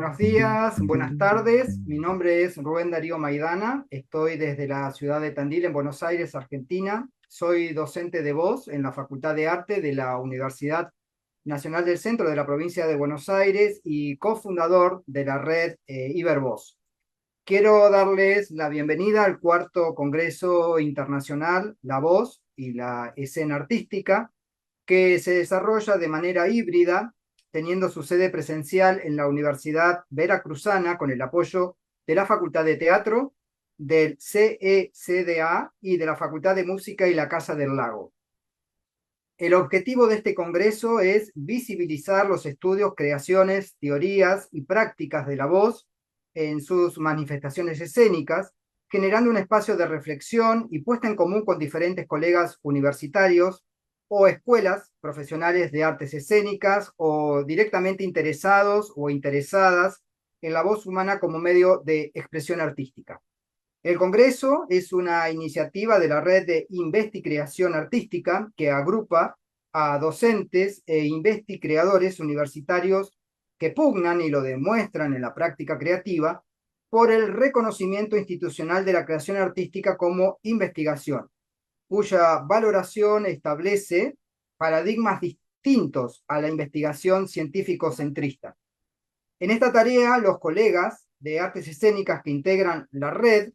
Buenos días, buenas tardes. Mi nombre es Rubén Darío Maidana. Estoy desde la ciudad de Tandil, en Buenos Aires, Argentina. Soy docente de voz en la Facultad de Arte de la Universidad Nacional del Centro de la provincia de Buenos Aires y cofundador de la red Ibervoz. Quiero darles la bienvenida al cuarto Congreso Internacional La Voz y la Escena Artística, que se desarrolla de manera híbrida, teniendo su sede presencial en la Universidad Veracruzana con el apoyo de la Facultad de Teatro, del CECDA y de la Facultad de Música y la Casa del Lago. El objetivo de este congreso es visibilizar los estudios, creaciones, teorías y prácticas de la voz en sus manifestaciones escénicas, generando un espacio de reflexión y puesta en común con diferentes colegas universitarios o escuelas profesionales de artes escénicas o directamente interesados o interesadas en la voz humana como medio de expresión artística. El Congreso es una iniciativa de la red de Investicreación Artística que agrupa a docentes e investicreadores universitarios que pugnan y lo demuestran en la práctica creativa por el reconocimiento institucional de la creación artística como investigación, cuya valoración establece paradigmas distintos a la investigación científico-centrista. En esta tarea, los colegas de artes escénicas que integran la red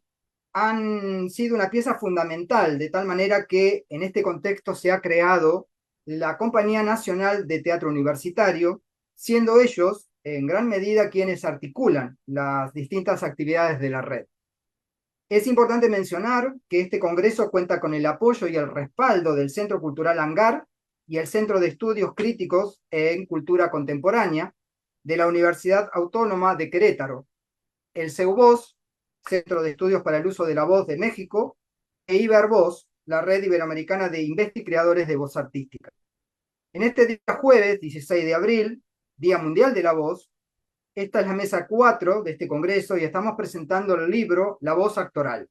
han sido una pieza fundamental, de tal manera que en este contexto se ha creado la Compañía Nacional de Teatro Universitario, siendo ellos en gran medida quienes articulan las distintas actividades de la red. Es importante mencionar que este congreso cuenta con el apoyo y el respaldo del Centro Cultural Hangar y el Centro de Estudios Críticos en Cultura Contemporánea de la Universidad Autónoma de Querétaro, el CEUVOZ, Centro de Estudios para el Uso de la Voz de México, e Ibervoz, la Red Iberoamericana de Investicreadores de Voz Artística. En este día jueves, 16 de abril, Día Mundial de la Voz, esta es la mesa 4 de este congreso y estamos presentando el libro La Voz Actoral.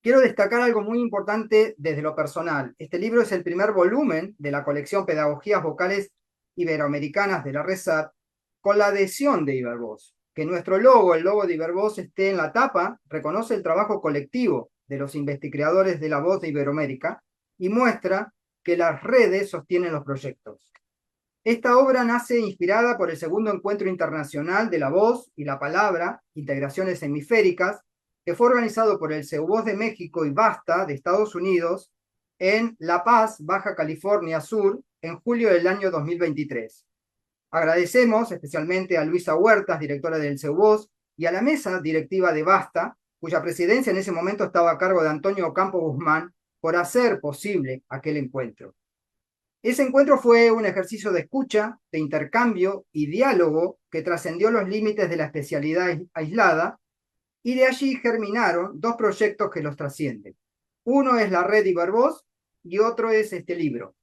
Quiero destacar algo muy importante desde lo personal. Este libro es el primer volumen de la colección Pedagogías Vocales Iberoamericanas de la RESAT, con la adhesión de Ibervoz. Que nuestro logo, el logo de Ibervoz, esté en la tapa, reconoce el trabajo colectivo de los investicreadores de la voz de Iberoamérica y muestra que las redes sostienen los proyectos. Esta obra nace inspirada por el segundo encuentro internacional de la voz y la palabra, integraciones hemisféricas, que fue organizado por el CEUVOZ de México y BASTA de Estados Unidos en La Paz, Baja California Sur, en julio del año 2023. Agradecemos especialmente a Luisa Huertas, directora del CEUVOZ, y a la mesa directiva de BASTA, cuya presidencia en ese momento estaba a cargo de Antonio Ocampo Guzmán, por hacer posible aquel encuentro. Ese encuentro fue un ejercicio de escucha, de intercambio y diálogo que trascendió los límites de la especialidad aislada, y de allí germinaron dos proyectos que los trascienden. Uno es la red Ibervoz y otro es este libro,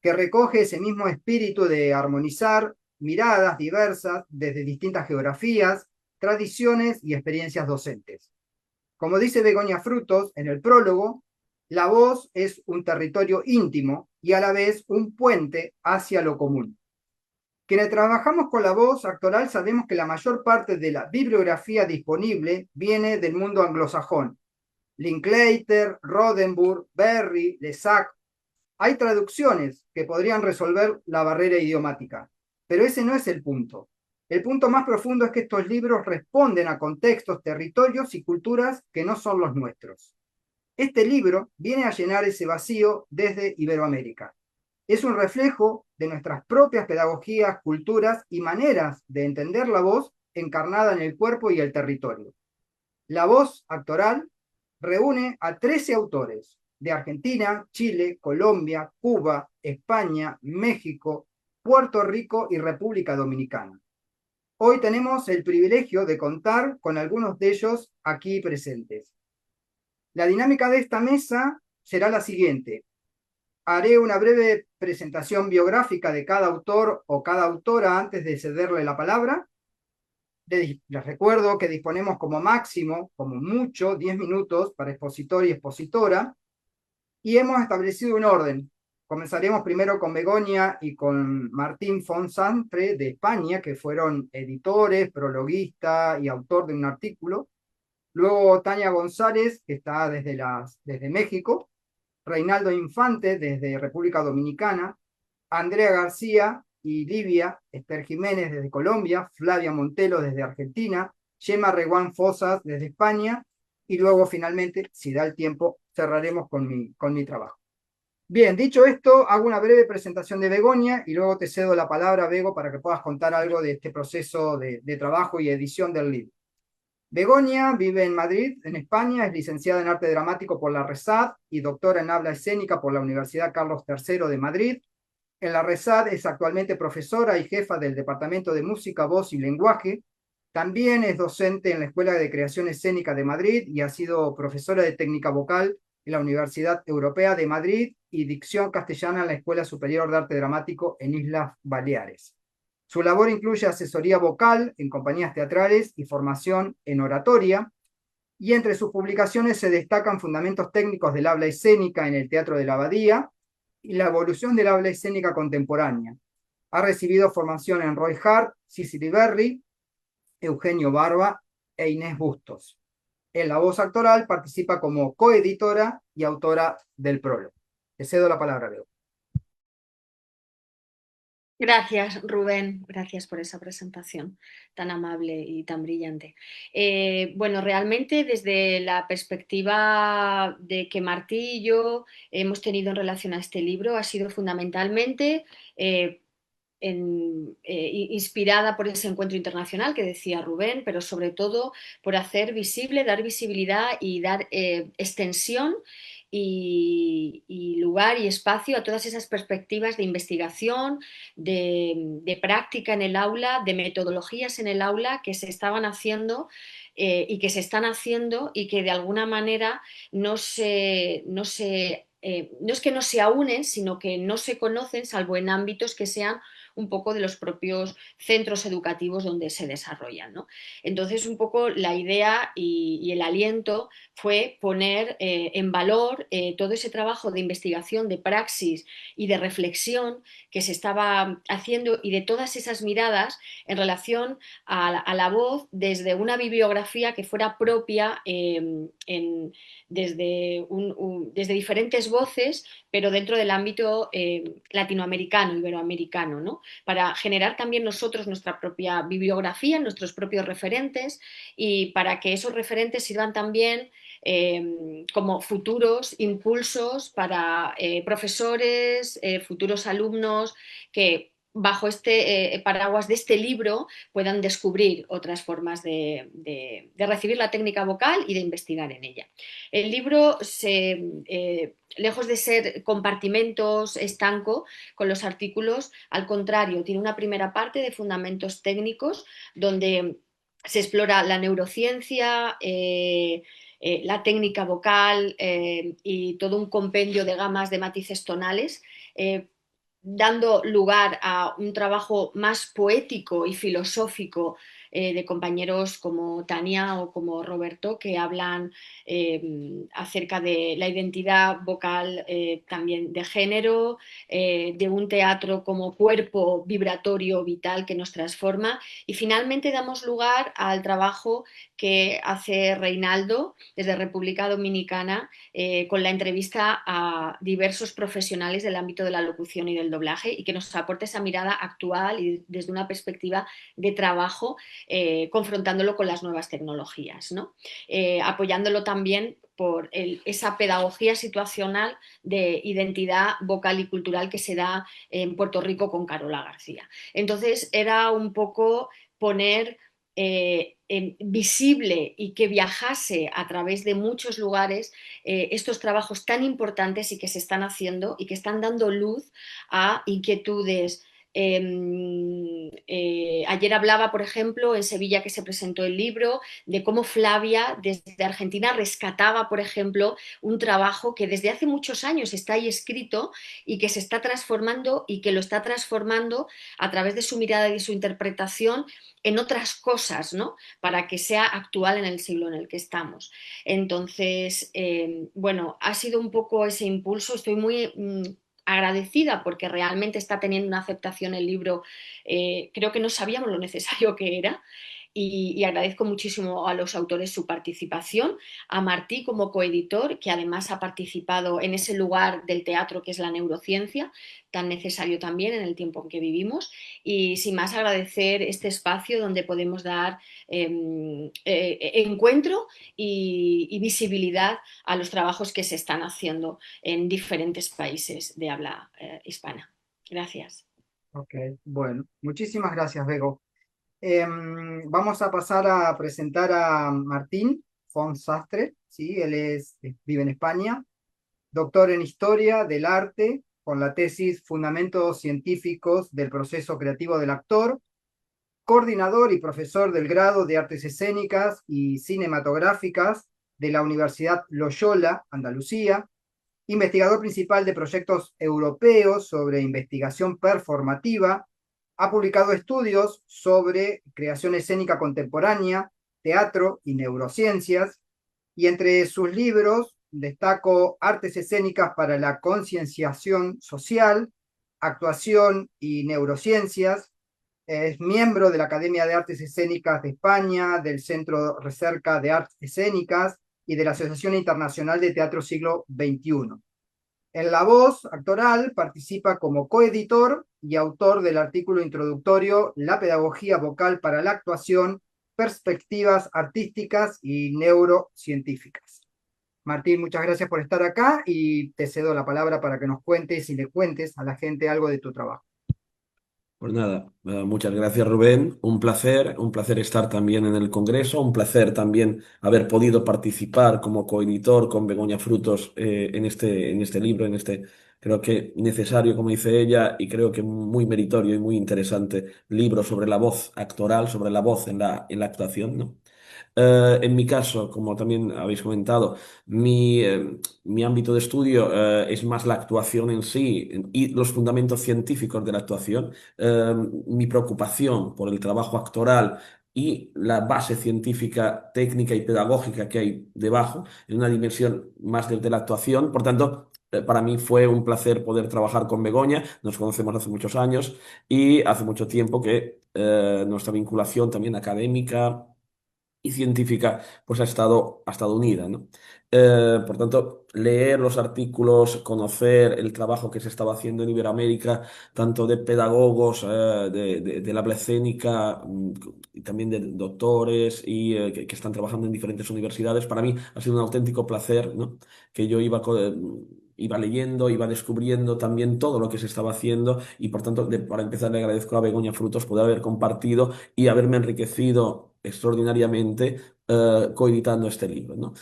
que recoge ese mismo espíritu de armonizar miradas diversas desde distintas geografías, tradiciones y experiencias docentes. Como dice Begoña Frutos en el prólogo, la voz es un territorio íntimo y a la vez un puente hacia lo común. Quienes trabajamos con la voz actoral sabemos que la mayor parte de la bibliografía disponible viene del mundo anglosajón. Linklater, Roddenberry, Berry, Lesac. Hay traducciones que podrían resolver la barrera idiomática, pero ese no es el punto. El punto más profundo es que estos libros responden a contextos, territorios y culturas que no son los nuestros. Este libro viene a llenar ese vacío desde Iberoamérica. Es un reflejo de nuestras propias pedagogías, culturas y maneras de entender la voz encarnada en el cuerpo y el territorio. La voz actoral reúne a 13 autores de Argentina, Chile, Colombia, Cuba, España, México, Puerto Rico y República Dominicana. Hoy tenemos el privilegio de contar con algunos de ellos aquí presentes. La dinámica de esta mesa será la siguiente. Haré una breve presentación biográfica de cada autor o cada autora antes de cederle la palabra. Les recuerdo que disponemos como máximo, como mucho, 10 minutos para expositor y expositora, y hemos establecido un orden Comenzaremos primero con Begoña y con Martín Fonsantre de España, que fueron editores, prologuista y autor de un artículo. Luego Tania González, que está desde México. Reinaldo Infante desde República Dominicana. Andrea García y Livia Esther Jiménez desde Colombia. Flavia Montelo desde Argentina. Gemma Reguán Fosas desde España. Y luego finalmente, si da el tiempo, cerraremos con mi trabajo. Bien, dicho esto, hago una breve presentación de Begoña y luego te cedo la palabra, Bego, para que puedas contar algo de este proceso de trabajo y edición del libro. Begoña vive en Madrid, en España, es licenciada en arte dramático por la RESAD y doctora en habla escénica por la Universidad Carlos III de Madrid. En la RESAD es actualmente profesora y jefa del Departamento de Música, Voz y Lenguaje. También es docente en la Escuela de Creación Escénica de Madrid y ha sido profesora de técnica vocal en la Universidad Europea de Madrid y dicción castellana en la Escuela Superior de Arte Dramático en Islas Baleares. Su labor incluye asesoría vocal en compañías teatrales y formación en oratoria, y entre sus publicaciones se destacan fundamentos técnicos del habla escénica en el Teatro de la Abadía y la evolución del habla escénica contemporánea. Ha recibido formación en Roy Hart, Cicely Berry, Eugenio Barba e Inés Bustos. En la voz actoral participa como coeditora y autora del prólogo. Te cedo la palabra, Leo. Gracias, Rubén. Gracias por esa presentación tan amable y tan brillante. Bueno, realmente desde la perspectiva de que Martí y yo hemos tenido en relación a este libro ha sido fundamentalmente inspirada por ese encuentro internacional que decía Rubén, pero sobre todo por hacer visible, dar visibilidad y dar extensión y lugar y espacio a todas esas perspectivas de investigación, de práctica en el aula, de metodologías en el aula que se estaban haciendo y que se están haciendo y que de alguna manera no es que no se aúnen, sino que no se conocen, salvo en ámbitos que sean un poco de los propios centros educativos donde se desarrollan, ¿no? Entonces, un poco la idea y el aliento fue poner en valor todo ese trabajo de investigación, de praxis y de reflexión que se estaba haciendo y de todas esas miradas en relación a la voz desde una bibliografía que fuera propia desde diferentes voces, pero dentro del ámbito latinoamericano, iberoamericano, ¿no? Para generar también nosotros nuestra propia bibliografía, nuestros propios referentes y para que esos referentes sirvan también como futuros impulsos para profesores, futuros alumnos que bajo este paraguas de este libro puedan descubrir otras formas de recibir la técnica vocal y de investigar en ella. El libro lejos de ser compartimentos estanco con los artículos, al contrario, tiene una primera parte de fundamentos técnicos donde se explora la neurociencia, la técnica vocal y todo un compendio de gamas de matices tonales, dando lugar a un trabajo más poético y filosófico de compañeros como Tania o como Roberto, que hablan acerca de la identidad vocal también de género, de un teatro como cuerpo vibratorio vital que nos transforma, y finalmente damos lugar al trabajo que hace Reinaldo desde República Dominicana con la entrevista a diversos profesionales del ámbito de la locución y del doblaje y que nos aporte esa mirada actual y desde una perspectiva de trabajo confrontándolo con las nuevas tecnologías, ¿no? Apoyándolo también por esa pedagogía situacional de identidad vocal y cultural que se da en Puerto Rico con Carola García. Entonces era un poco poner visible y que viajase a través de muchos lugares estos trabajos tan importantes y que se están haciendo y que están dando luz a inquietudes. Ayer hablaba, por ejemplo, en Sevilla que se presentó el libro, de cómo Flavia desde Argentina rescataba, por ejemplo, un trabajo que desde hace muchos años está ahí escrito y que se está transformando y que lo está transformando a través de su mirada y de su interpretación en otras cosas, ¿no? Para que sea actual en el siglo en el que estamos. Entonces, bueno, ha sido un poco ese impulso. Estoy muy agradecida porque realmente está teniendo una aceptación el libro. Creo que no sabíamos lo necesario que era y agradezco muchísimo a los autores su participación, a Martí como coeditor, que además ha participado en ese lugar del teatro que es la neurociencia, tan necesario también en el tiempo en que vivimos, y sin más agradecer este espacio donde podemos dar encuentro y visibilidad a los trabajos que se están haciendo en diferentes países de habla hispana. Gracias. Ok, bueno, muchísimas gracias, Bego. Vamos a pasar a presentar a Martín Font Sastre, ¿sí? Vive en España, doctor en Historia del Arte, con la tesis Fundamentos Científicos del Proceso Creativo del Actor, coordinador y profesor del grado de Artes Escénicas y Cinematográficas de la Universidad Loyola, Andalucía, investigador principal de proyectos europeos sobre investigación performativa. Ha publicado estudios sobre creación escénica contemporánea, teatro y neurociencias, y entre sus libros destaco Artes escénicas para la concienciación social, actuación y neurociencias. Es miembro de la Academia de Artes Escénicas de España, del Centro Recerca de Artes Escénicas y de la Asociación Internacional de Teatro Siglo XXI. En la voz actoral participa como coeditor y autor del artículo introductorio La pedagogía vocal para la actuación, perspectivas artísticas y neurocientíficas. Martín, muchas gracias por estar acá y te cedo la palabra para que nos cuentes y le cuentes a la gente algo de tu trabajo. Pues nada, muchas gracias Rubén, un placer estar también en el Congreso, un placer también haber podido participar como coeditor con Begoña Frutos en este libro, creo que necesario, como dice ella, y creo que muy meritorio y muy interesante libro sobre la voz actoral, sobre la voz en la actuación, ¿no? En mi caso, como también habéis comentado, mi ámbito de estudio es más la actuación en sí y los fundamentos científicos de la actuación. Mi preocupación por el trabajo actoral y la base científica, técnica y pedagógica que hay debajo, en una dimensión más de la actuación. Por tanto, para mí fue un placer poder trabajar con Begoña. Nos conocemos hace muchos años y hace mucho tiempo que nuestra vinculación también académica y científica pues ha estado unida, ¿no? Por tanto, leer los artículos, conocer el trabajo que se estaba haciendo en Iberoamérica, tanto de pedagogos de la habla escénica y también de doctores que están trabajando en diferentes universidades, para mí ha sido un auténtico placer, ¿no? Que yo iba leyendo, iba descubriendo también todo lo que se estaba haciendo y por tanto, para empezar, le agradezco a Begoña Frutos poder haber compartido y haberme enriquecido extraordinariamente coeditando este libro, ¿no?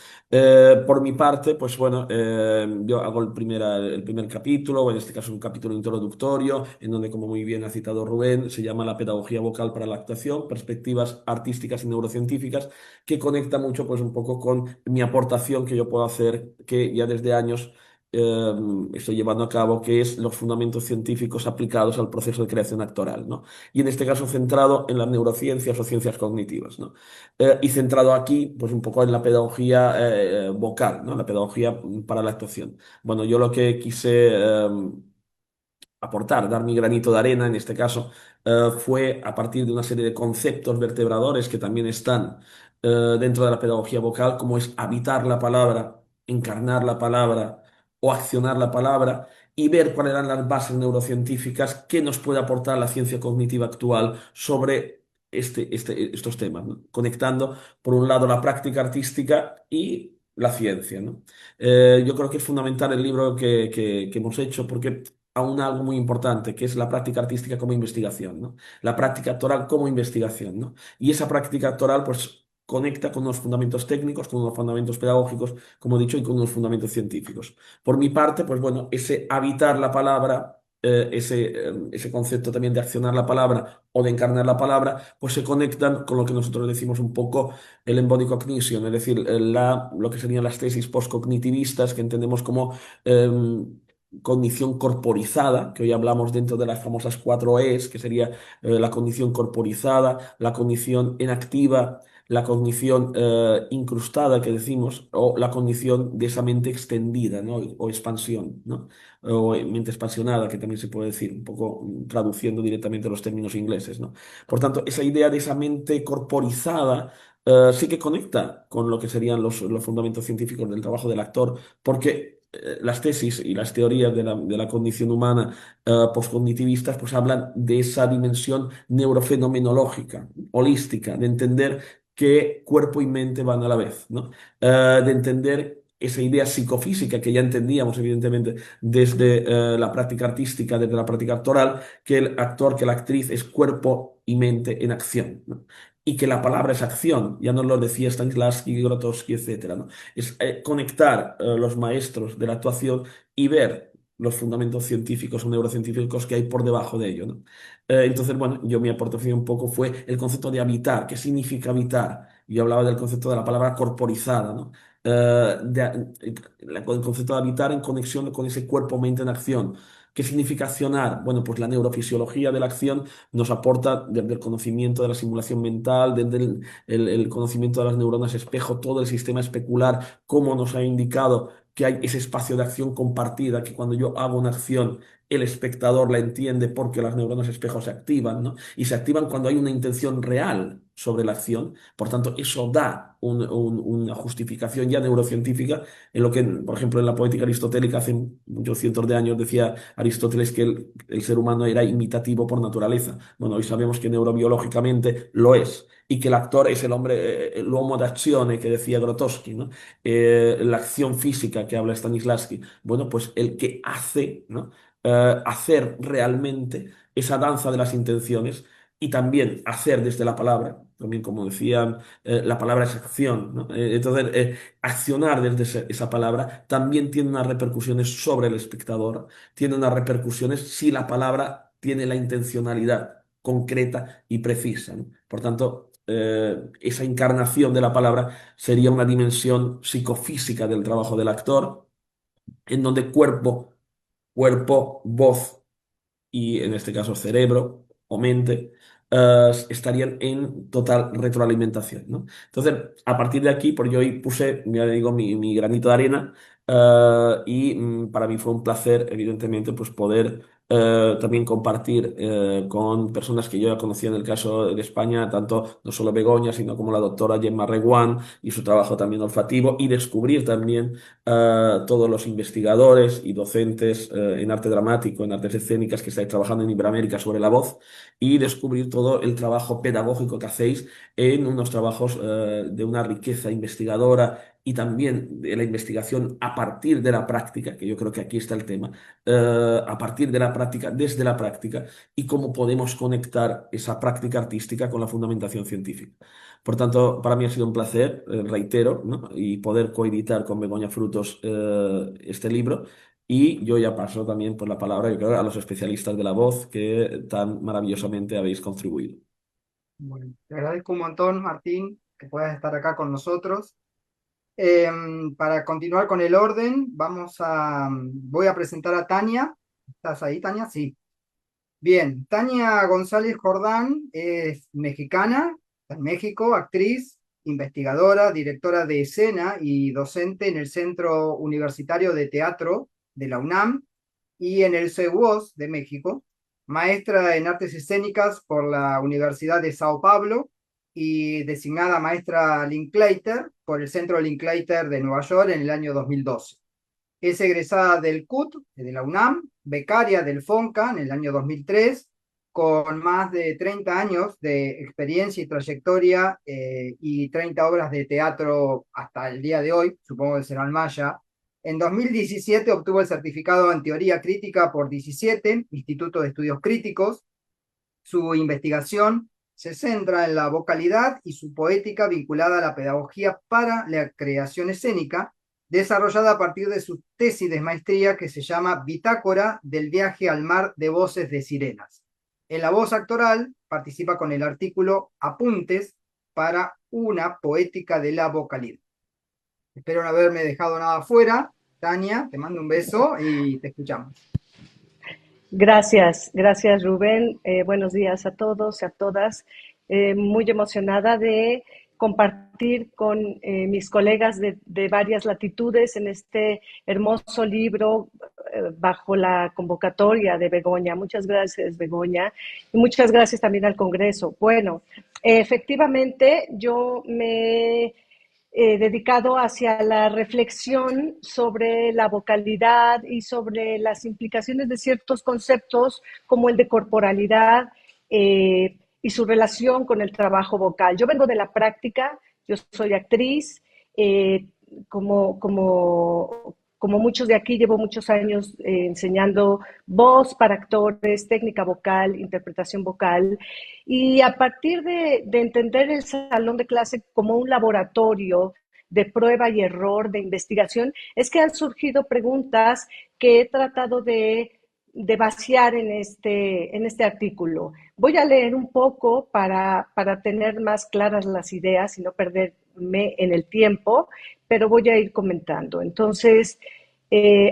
Por mi parte, pues bueno, yo hago el primer capítulo, o en este caso un capítulo introductorio, en donde, como muy bien ha citado Rubén, se llama La pedagogía vocal para la actuación, perspectivas artísticas y neurocientíficas, que conecta mucho, pues un poco con mi aportación que yo puedo hacer, que ya desde años eh, estoy llevando a cabo, que es los fundamentos científicos aplicados al proceso de creación actoral, ¿no? Y en este caso centrado en las neurociencias o ciencias cognitivas, ¿no? Y centrado aquí, pues un poco en la pedagogía vocal, ¿no? La pedagogía para la actuación. Bueno, yo lo que quise aportar, dar mi granito de arena en este caso, fue a partir de una serie de conceptos vertebradores que también están dentro de la pedagogía vocal, como es habitar la palabra, encarnar la palabra o accionar la palabra, y ver cuáles eran las bases neurocientíficas que nos puede aportar la ciencia cognitiva actual sobre estos temas, ¿no? Conectando, por un lado, la práctica artística y la ciencia, ¿no? Yo creo que es fundamental el libro que hemos hecho porque aún algo muy importante, que es la práctica artística como investigación, ¿no? La práctica actoral como investigación, ¿no? Y esa práctica actoral, pues, conecta con unos fundamentos técnicos, con unos fundamentos pedagógicos, como he dicho, y con unos fundamentos científicos. Por mi parte, pues bueno, ese habitar la palabra, ese concepto también de accionar la palabra o de encarnar la palabra, pues se conectan con lo que nosotros decimos un poco el embodied cognition, es decir, lo que serían las tesis postcognitivistas que entendemos como cognición corporizada, que hoy hablamos dentro de las famosas 4 E's, que sería la cognición corporizada, la cognición enactiva, la cognición incrustada, que decimos, o la cognición de esa mente extendida, ¿no? O expansión, ¿no? O mente expansionada, que también se puede decir, un poco traduciendo directamente los términos ingleses, ¿no? Por tanto, esa idea de esa mente corporizada sí que conecta con lo que serían los fundamentos científicos del trabajo del actor, porque las tesis y las teorías de la condición humana postcognitivistas pues hablan de esa dimensión neurofenomenológica, holística, de entender que cuerpo y mente van a la vez, ¿no? De entender esa idea psicofísica que ya entendíamos, evidentemente, desde la práctica artística, desde la práctica actoral, que el actor, que la actriz es cuerpo y mente en acción, ¿no? Y que la palabra es acción, ya nos lo decía Stanislavski, Grotowski, etcétera, ¿no? Es conectar los maestros de la actuación y ver los fundamentos científicos o neurocientíficos que hay por debajo de ello, ¿no? Entonces, bueno, mi aportación un poco fue el concepto de habitar. ¿Qué significa habitar? Yo hablaba del concepto de la palabra corporizada, ¿no? El concepto de habitar en conexión con ese cuerpo-mente en acción. ¿Qué significa accionar? Bueno, pues la neurofisiología de la acción nos aporta desde el conocimiento de la simulación mental, desde el conocimiento de las neuronas espejo, todo el sistema especular, cómo nos ha indicado que hay ese espacio de acción compartida, que cuando yo hago una acción, el espectador la entiende porque las neuronas espejo se activan, ¿no? Y se activan cuando hay una intención real sobre la acción. Por tanto, eso da una justificación ya neurocientífica en lo que, por ejemplo, en la poética aristotélica hace muchos cientos de años decía Aristóteles que el ser humano era imitativo por naturaleza. Bueno, hoy sabemos que neurobiológicamente lo es y que el actor es el hombre, l'uomo d'azione que decía Grotowski, ¿no? La acción física que habla Stanislavski. Bueno, pues el que hace, ¿no? Hacer realmente esa danza de las intenciones y también hacer desde la palabra, también como decían, la palabra es acción, ¿no? Entonces, accionar desde esa palabra también tiene unas repercusiones sobre el espectador, tiene unas repercusiones si la palabra tiene la intencionalidad concreta y precisa, ¿no? Por tanto, esa encarnación de la palabra sería una dimensión psicofísica del trabajo del actor, en donde voz y en este caso cerebro o mente, estarían en total retroalimentación, ¿no? Entonces, a partir de aquí, pues yo ahí puse, ya digo, mi granito de arena y para mí fue un placer, evidentemente, pues poder también compartir con personas que yo ya conocía en el caso de España, tanto no solo Begoña, sino como la doctora Gemma Reguant y su trabajo también olfativo, y descubrir también todos los investigadores y docentes en arte dramático, en artes escénicas que estáis trabajando en Iberoamérica sobre la voz y descubrir todo el trabajo pedagógico que hacéis en unos trabajos de una riqueza investigadora y también de la investigación a partir de la práctica, que yo creo que aquí está el tema, a partir de la práctica, desde la práctica, y cómo podemos conectar esa práctica artística con la fundamentación científica. Por tanto, para mí ha sido un placer, reitero, ¿no? Y poder coeditar con Begoña Frutos este libro. Y yo ya paso también por la palabra, yo creo, a los especialistas de la voz que tan maravillosamente habéis contribuido. Bueno, te agradezco un montón, Martín, que puedas estar acá con nosotros. Para continuar con el orden, voy a presentar a Tania. ¿Estás ahí, Tania? Sí. Bien, Tania González Jordán es mexicana, está en México, actriz, investigadora, directora de escena y docente en el Centro Universitario de Teatro de la UNAM y en el CEUOS de México, maestra en artes escénicas por la Universidad de Sao Paulo y designada maestra Linklater por el Centro Linklater de Nueva York en el año 2012. Es egresada del CUT, de la UNAM, becaria del FONCA en el año 2003, con más de 30 años de experiencia y trayectoria y 30 obras de teatro hasta el día de hoy, supongo que serán más ya. En 2017 obtuvo el certificado en teoría crítica por 17, Instituto de Estudios Críticos. Su investigación se centra en la vocalidad y su poética vinculada a la pedagogía para la creación escénica, desarrollada a partir de su tesis de maestría que se llama Bitácora del viaje al mar de voces de sirenas. En la voz actoral participa con el artículo Apuntes para una poética de la vocalidad. Espero no haberme dejado nada fuera. Tania, te mando un beso y te escuchamos. Gracias Rubén. Buenos días a todos y a todas. Muy emocionada de compartir con mis colegas de varias latitudes en este hermoso libro bajo la convocatoria de Begoña. Muchas gracias, Begoña, y muchas gracias también al Congreso. Bueno, efectivamente, yo me dedicado hacia la reflexión sobre la vocalidad y sobre las implicaciones de ciertos conceptos como el de corporalidad y su relación con el trabajo vocal. Yo vengo de la práctica, yo soy actriz, eh, como muchos de aquí, llevo muchos años enseñando voz para actores, técnica vocal, interpretación vocal, y a partir de entender el salón de clase como un laboratorio de prueba y error, de investigación, es que han surgido preguntas que he tratado de vaciar en este artículo. Voy a leer un poco para tener más claras las ideas y no perderme en el tiempo, pero voy a ir comentando. Entonces,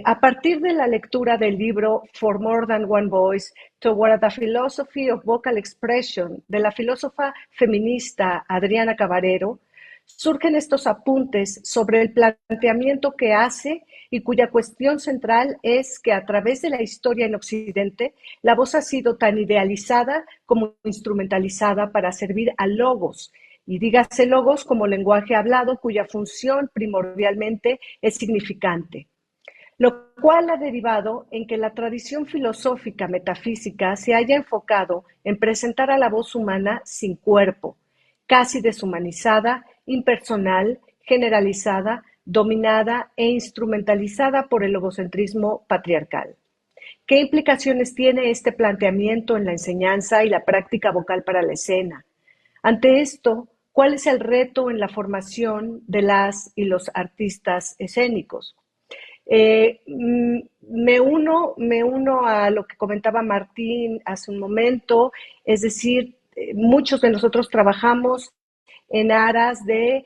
a partir de la lectura del libro For More Than One Voice, Toward the Philosophy of Vocal Expression, de la filósofa feminista Adriana Cabarero, surgen estos apuntes sobre el planteamiento que hace y cuya cuestión central es que a través de la historia en Occidente, la voz ha sido tan idealizada como instrumentalizada para servir a logos, y dígase logos como lenguaje hablado cuya función primordialmente es significante, lo cual ha derivado en que la tradición filosófica metafísica se haya enfocado en presentar a la voz humana sin cuerpo, casi deshumanizada, impersonal, generalizada, dominada e instrumentalizada por el logocentrismo patriarcal. ¿Qué implicaciones tiene este planteamiento en la enseñanza y la práctica vocal para la escena? Ante esto, ¿cuál es el reto en la formación de las y los artistas escénicos? Me uno a lo que comentaba Martín hace un momento, es decir, muchos de nosotros trabajamos en aras de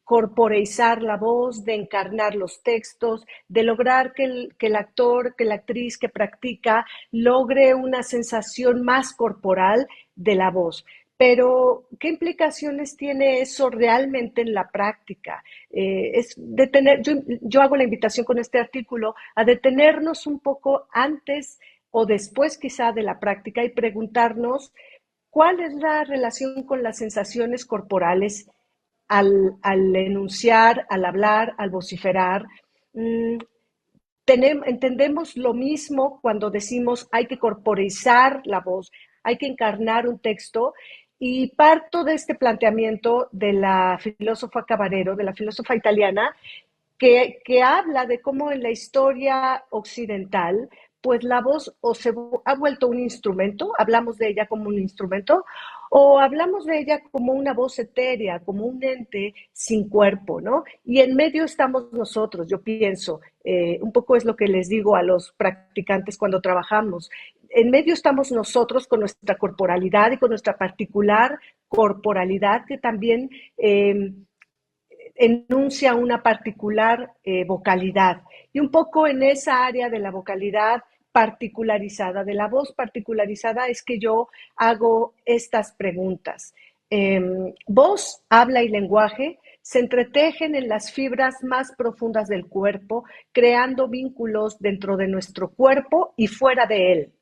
corporeizar la voz, de encarnar los textos, de lograr que el actor, que la actriz que practica logre una sensación más corporal de la voz. Pero, ¿qué implicaciones tiene eso realmente en la práctica? Yo hago la invitación con este artículo a detenernos un poco antes o después quizá de la práctica y preguntarnos cuál es la relación con las sensaciones corporales al enunciar, al hablar, al vociferar. Entendemos lo mismo cuando decimos hay que corporizar la voz, hay que encarnar un texto, y parto de este planteamiento de la filósofa Cabarero, de la filósofa italiana, que habla de cómo en la historia occidental, pues la voz o se ha vuelto un instrumento, hablamos de ella como un instrumento, o hablamos de ella como una voz etérea, como un ente sin cuerpo, ¿no? Y en medio estamos nosotros, yo pienso, un poco es lo que les digo a los practicantes cuando trabajamos, en medio estamos nosotros con nuestra corporalidad y con nuestra particular corporalidad que también enuncia una particular vocalidad. Y un poco en esa área de la vocalidad particularizada, de la voz particularizada, es que yo hago estas preguntas. Voz, habla y lenguaje se entretejen en las fibras más profundas del cuerpo, creando vínculos dentro de nuestro cuerpo y fuera de él.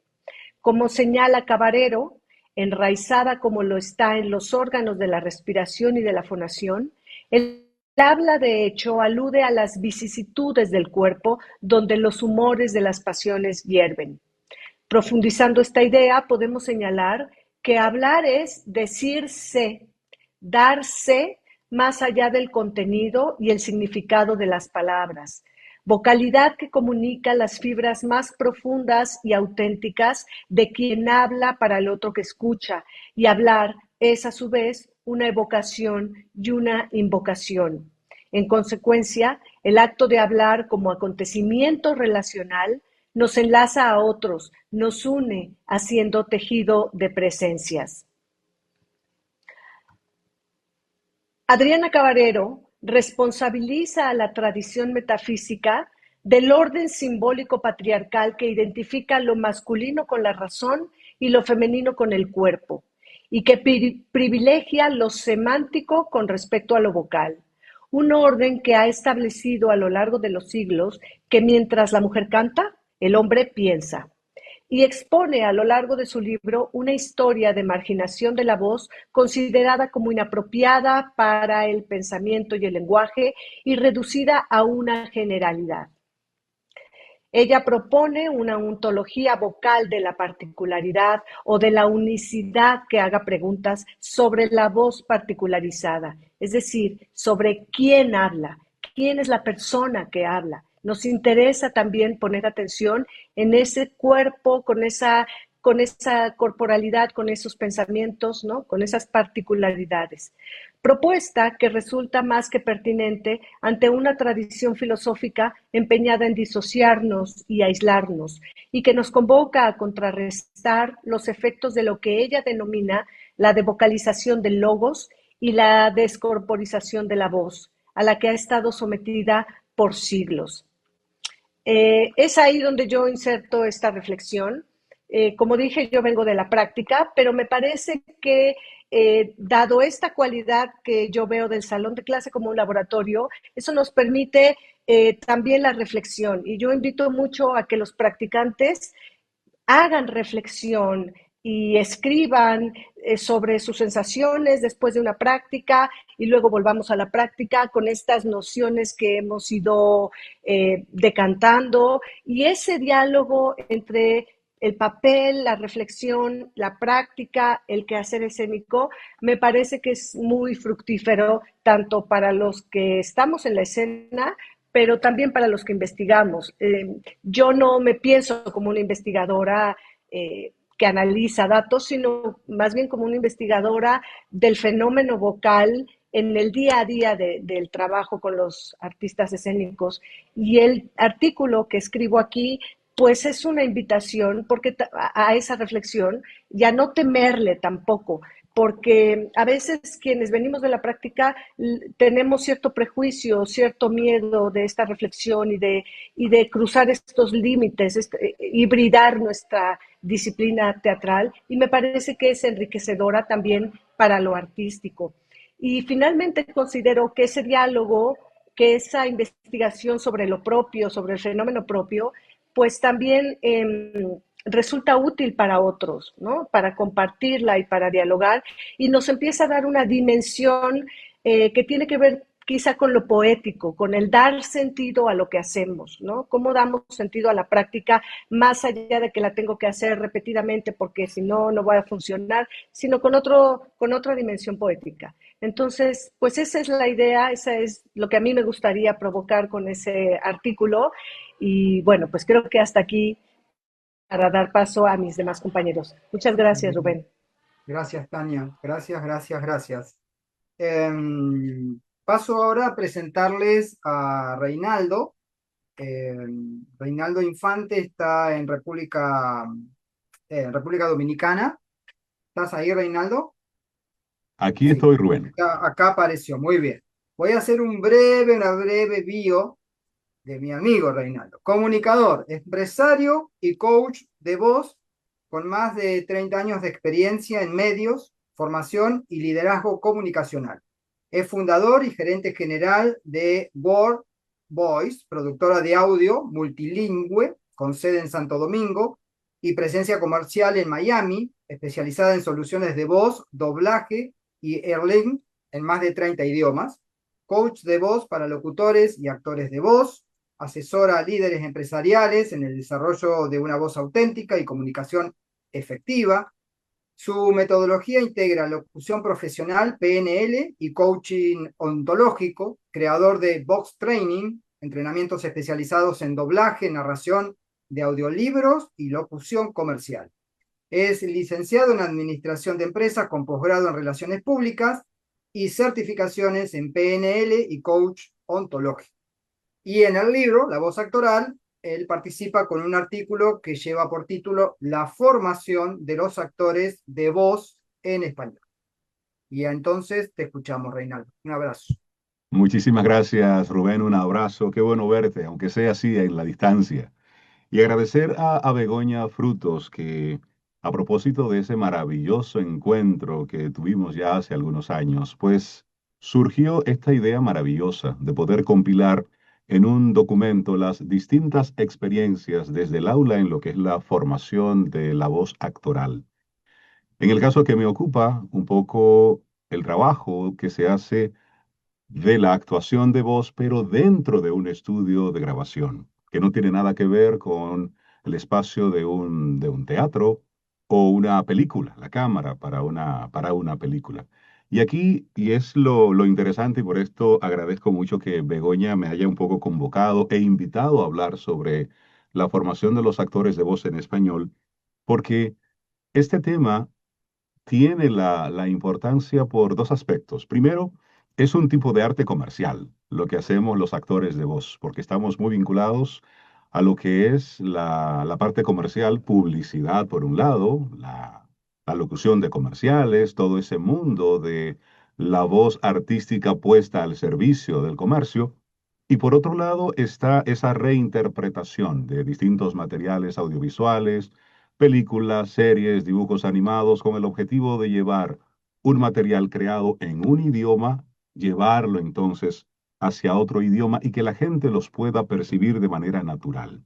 Como señala Cabarero, enraizada como lo está en los órganos de la respiración y de la fonación, el habla, de hecho, alude a las vicisitudes del cuerpo donde los humores de las pasiones hierven. Profundizando esta idea, podemos señalar que hablar es decirse, darse más allá del contenido y el significado de las palabras. Vocalidad que comunica las fibras más profundas y auténticas de quien habla para el otro que escucha, y hablar es a su vez una evocación y una invocación. En consecuencia, el acto de hablar como acontecimiento relacional nos enlaza a otros, nos une haciendo tejido de presencias. Adriana Cabarero responsabiliza a la tradición metafísica del orden simbólico patriarcal que identifica lo masculino con la razón y lo femenino con el cuerpo, y que privilegia lo semántico con respecto a lo vocal. Un orden que ha establecido a lo largo de los siglos que mientras la mujer canta, el hombre piensa, y expone a lo largo de su libro una historia de marginación de la voz considerada como inapropiada para el pensamiento y el lenguaje y reducida a una generalidad. Ella propone una ontología vocal de la particularidad o de la unicidad que haga preguntas sobre la voz particularizada, es decir, sobre quién habla, quién es la persona que habla. Nos interesa también poner atención en ese cuerpo, con esa corporalidad, con esos pensamientos, ¿no? Con esas particularidades. Propuesta que resulta más que pertinente ante una tradición filosófica empeñada en disociarnos y aislarnos, y que nos convoca a contrarrestar los efectos de lo que ella denomina la devocalización del logos y la descorporización de la voz, a la que ha estado sometida por siglos. Es ahí donde yo inserto esta reflexión. Como dije, yo vengo de la práctica, pero me parece que dado esta cualidad que yo veo del salón de clase como un laboratorio, eso nos permite también la reflexión. Y yo invito mucho a que los practicantes hagan reflexión y escriban sobre sus sensaciones después de una práctica y luego volvamos a la práctica con estas nociones que hemos ido decantando, y ese diálogo entre el papel, la reflexión, la práctica, el quehacer escénico, me parece que es muy fructífero tanto para los que estamos en la escena, pero también para los que investigamos. Yo no me pienso como una investigadora que analiza datos, sino más bien como una investigadora del fenómeno vocal en el día a día del trabajo con los artistas escénicos. Y el artículo que escribo aquí, pues es una invitación porque a esa reflexión y a no temerle tampoco, porque a veces quienes venimos de la práctica tenemos cierto prejuicio, cierto miedo de esta reflexión y de cruzar estos límites, hibridar nuestra disciplina teatral, y me parece que es enriquecedora también para lo artístico. Y finalmente considero que ese diálogo, que esa investigación sobre lo propio, sobre el fenómeno propio, pues también resulta útil para otros, ¿no? Para compartirla y para dialogar, y nos empieza a dar una dimensión que tiene que ver quizá con lo poético, con el dar sentido a lo que hacemos, ¿no? Cómo damos sentido a la práctica, más allá de que la tengo que hacer repetidamente porque si no, no va a funcionar, sino con otra dimensión poética. Entonces, pues esa es la idea, esa es lo que a mí me gustaría provocar con ese artículo, y bueno, pues creo que hasta aquí para dar paso a mis demás compañeros. Muchas gracias, Rubén. Gracias, Tania. Gracias, gracias, gracias. Paso ahora a presentarles a Reinaldo. Reinaldo Infante está en República Dominicana. ¿Estás ahí, Reinaldo? Aquí Sí, estoy, Rubén. acá apareció, muy bien. Voy a hacer una breve bio de mi amigo Reinaldo. Comunicador, empresario y coach de voz con más de 30 años de experiencia en medios, formación y liderazgo comunicacional. Es fundador y gerente general de Word Voice, productora de audio multilingüe con sede en Santo Domingo y presencia comercial en Miami, especializada en soluciones de voz, doblaje y earling en más de 30 idiomas. Coach de voz para locutores y actores de voz. Asesora a líderes empresariales en el desarrollo de una voz auténtica y comunicación efectiva. Su metodología integra locución profesional, PNL, y coaching ontológico, creador de Vox Training, entrenamientos especializados en doblaje, narración de audiolibros y locución comercial. Es licenciado en Administración de Empresas con posgrado en Relaciones Públicas y certificaciones en PNL y coach ontológico. Y en el libro, La voz actoral, él participa con un artículo que lleva por título La formación de los actores de voz en español. Y entonces te escuchamos, Reinaldo. Un abrazo. Muchísimas gracias, Rubén. Un abrazo. Qué bueno verte, aunque sea así en la distancia. Y agradecer a Begoña Frutos que, a propósito de ese maravilloso encuentro que tuvimos ya hace algunos años, pues surgió esta idea maravillosa de poder compilar en un documento las distintas experiencias desde el aula en lo que es la formación de la voz actoral. En el caso que me ocupa, un poco el trabajo que se hace de la actuación de voz, pero dentro de un estudio de grabación, que no tiene nada que ver con el espacio de un teatro o una película, la cámara para una película. Y aquí, y es lo interesante, y por esto agradezco mucho que Begoña me haya un poco convocado e invitado a hablar sobre la formación de los actores de voz en español, porque este tema tiene la importancia por dos aspectos. Primero, es un tipo de arte comercial, lo que hacemos los actores de voz, porque estamos muy vinculados a lo que es la parte comercial, publicidad por un lado, la locución de comerciales, todo ese mundo de la voz artística puesta al servicio del comercio. Y por otro lado está esa reinterpretación de distintos materiales audiovisuales, películas, series, dibujos animados, con el objetivo de llevar un material creado en un idioma, llevarlo entonces hacia otro idioma y que la gente los pueda percibir de manera natural.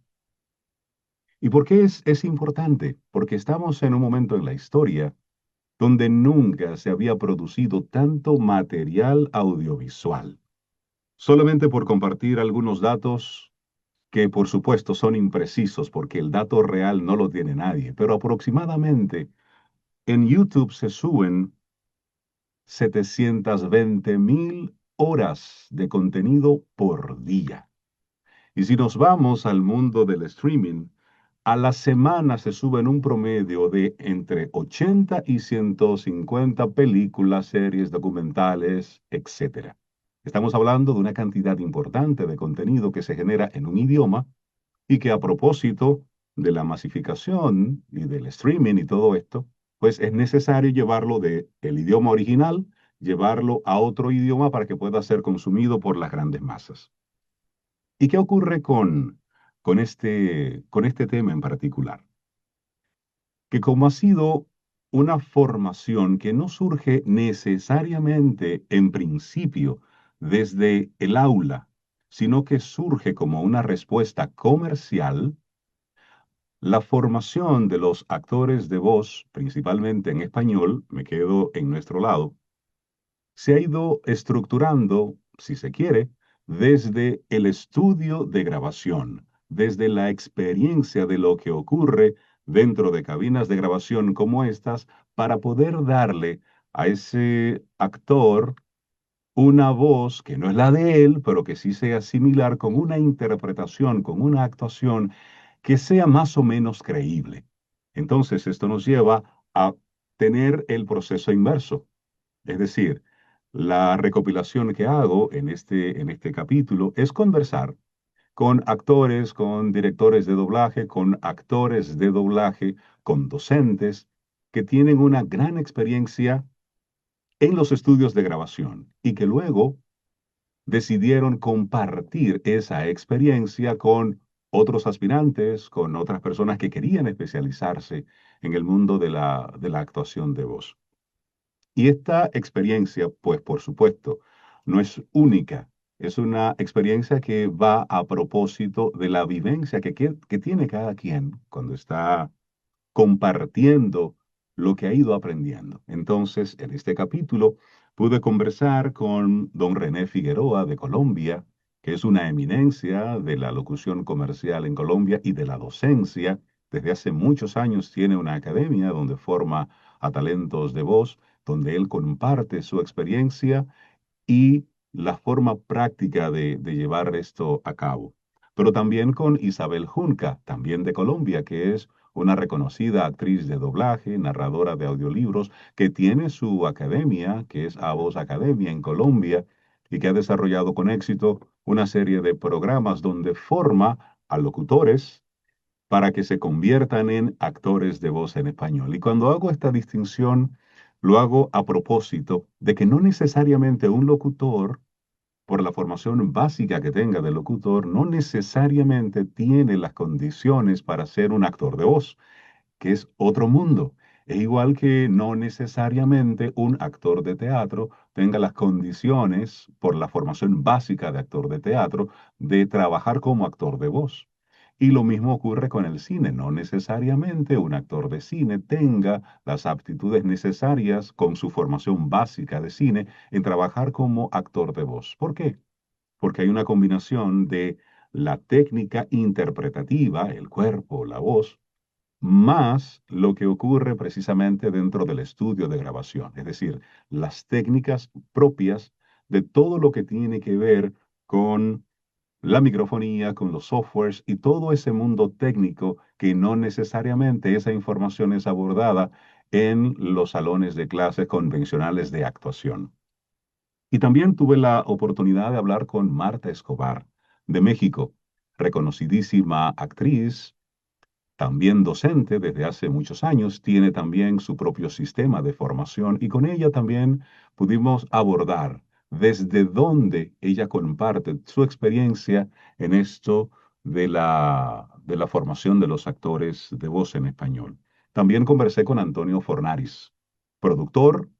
¿Y por qué es importante? Porque estamos en un momento en la historia donde nunca se había producido tanto material audiovisual. Solamente por compartir algunos datos que por supuesto son imprecisos porque el dato real no lo tiene nadie, pero aproximadamente en YouTube se suben 720.000 horas de contenido por día. Y si nos vamos al mundo del streaming, a la semana se suben un promedio de entre 80 y 150 películas, series, documentales, etcétera. Estamos hablando de una cantidad importante de contenido que se genera en un idioma y que a propósito de la masificación y del streaming y todo esto, pues es necesario llevarlo de el idioma original, llevarlo a otro idioma para que pueda ser consumido por las grandes masas. ¿Y qué ocurre con este tema en particular? Que como ha sido una formación que no surge necesariamente en principio desde el aula, sino que surge como una respuesta comercial, la formación de los actores de voz, principalmente en español, me quedo en nuestro lado, se ha ido estructurando, si se quiere, desde el estudio de grabación, desde la experiencia de lo que ocurre dentro de cabinas de grabación como estas, para poder darle a ese actor una voz que no es la de él, pero que sí sea similar, con una interpretación, con una actuación que sea más o menos creíble. Entonces, esto nos lleva a tener el proceso inverso. Es decir, la recopilación que hago en este capítulo es conversar con actores, con directores de doblaje, con actores de doblaje, con docentes que tienen una gran experiencia en los estudios de grabación y que luego decidieron compartir esa experiencia con otros aspirantes, con otras personas que querían especializarse en el mundo de la actuación de voz. Y esta experiencia, pues por supuesto, no es única. Es una experiencia que va a propósito de la vivencia que tiene cada quien cuando está compartiendo lo que ha ido aprendiendo. Entonces, en este capítulo pude conversar con don René Figueroa de Colombia, que es una eminencia de la locución comercial en Colombia y de la docencia. Desde hace muchos años tiene una academia donde forma a talentos de voz, donde él comparte su experiencia y la forma práctica de llevar esto a cabo. Pero también con Isabel Junca, también de Colombia, que es una reconocida actriz de doblaje, narradora de audiolibros, que tiene su academia, que es A Voz Academia en Colombia, y que ha desarrollado con éxito una serie de programas donde forma a locutores para que se conviertan en actores de voz en español. Y cuando hago esta distinción, lo hago a propósito de que no necesariamente un locutor por la formación básica que tenga de locutor, no necesariamente tiene las condiciones para ser un actor de voz, que es otro mundo. Es igual que no necesariamente un actor de teatro tenga las condiciones, por la formación básica de actor de teatro, de trabajar como actor de voz. Y lo mismo ocurre con el cine. No necesariamente un actor de cine tenga las aptitudes necesarias con su formación básica de cine en trabajar como actor de voz. ¿Por qué? Porque hay una combinación de la técnica interpretativa, el cuerpo, la voz, más lo que ocurre precisamente dentro del estudio de grabación, es decir, las técnicas propias de todo lo que tiene que ver con la microfonía, con los softwares y todo ese mundo técnico que no necesariamente esa información es abordada en los salones de clases convencionales de actuación. Y también tuve la oportunidad de hablar con Marta Escobar, de México, reconocidísima actriz, también docente desde hace muchos años, tiene también su propio sistema de formación y con ella también pudimos abordar desde dónde ella comparte su experiencia en esto de la formación de los actores de voz en español. También conversé con Antonio Fornaris, productor,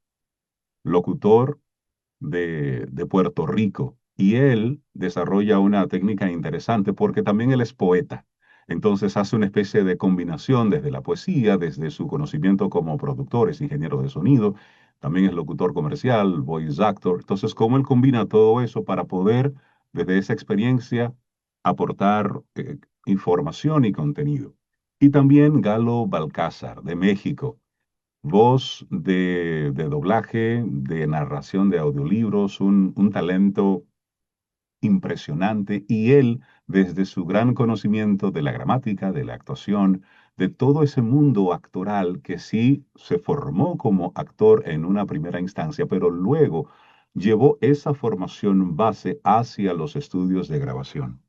locutor de Puerto Rico. Y él desarrolla una técnica interesante porque también él es poeta. Entonces hace una especie de combinación desde la poesía, desde su conocimiento como productor, es ingeniero de sonido, también es locutor comercial, voice actor. Entonces, cómo él combina todo eso para poder, desde esa experiencia, aportar información y contenido. Y también Galo Balcázar, de México, voz de doblaje, de narración de audiolibros, un talento impresionante y él, desde su gran conocimiento de la gramática, de la actuación, de todo ese mundo actoral que sí se formó como actor en una primera instancia, pero luego llevó esa formación base hacia los estudios de grabación.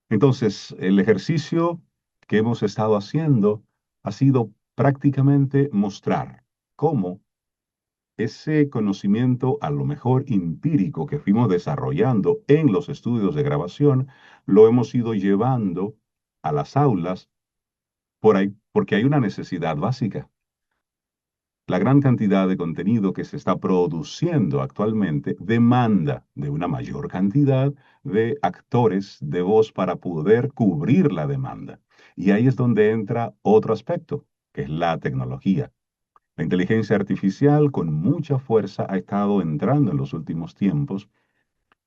Entonces, el ejercicio que hemos estado haciendo ha sido prácticamente mostrar cómo ese conocimiento, a lo mejor empírico, que fuimos desarrollando en los estudios de grabación, lo hemos ido llevando a las aulas por ahí, porque hay una necesidad básica. La gran cantidad de contenido que se está produciendo actualmente demanda de una mayor cantidad de actores de voz para poder cubrir la demanda. Y ahí es donde entra otro aspecto, que es la tecnología. La inteligencia artificial con mucha fuerza ha estado entrando en los últimos tiempos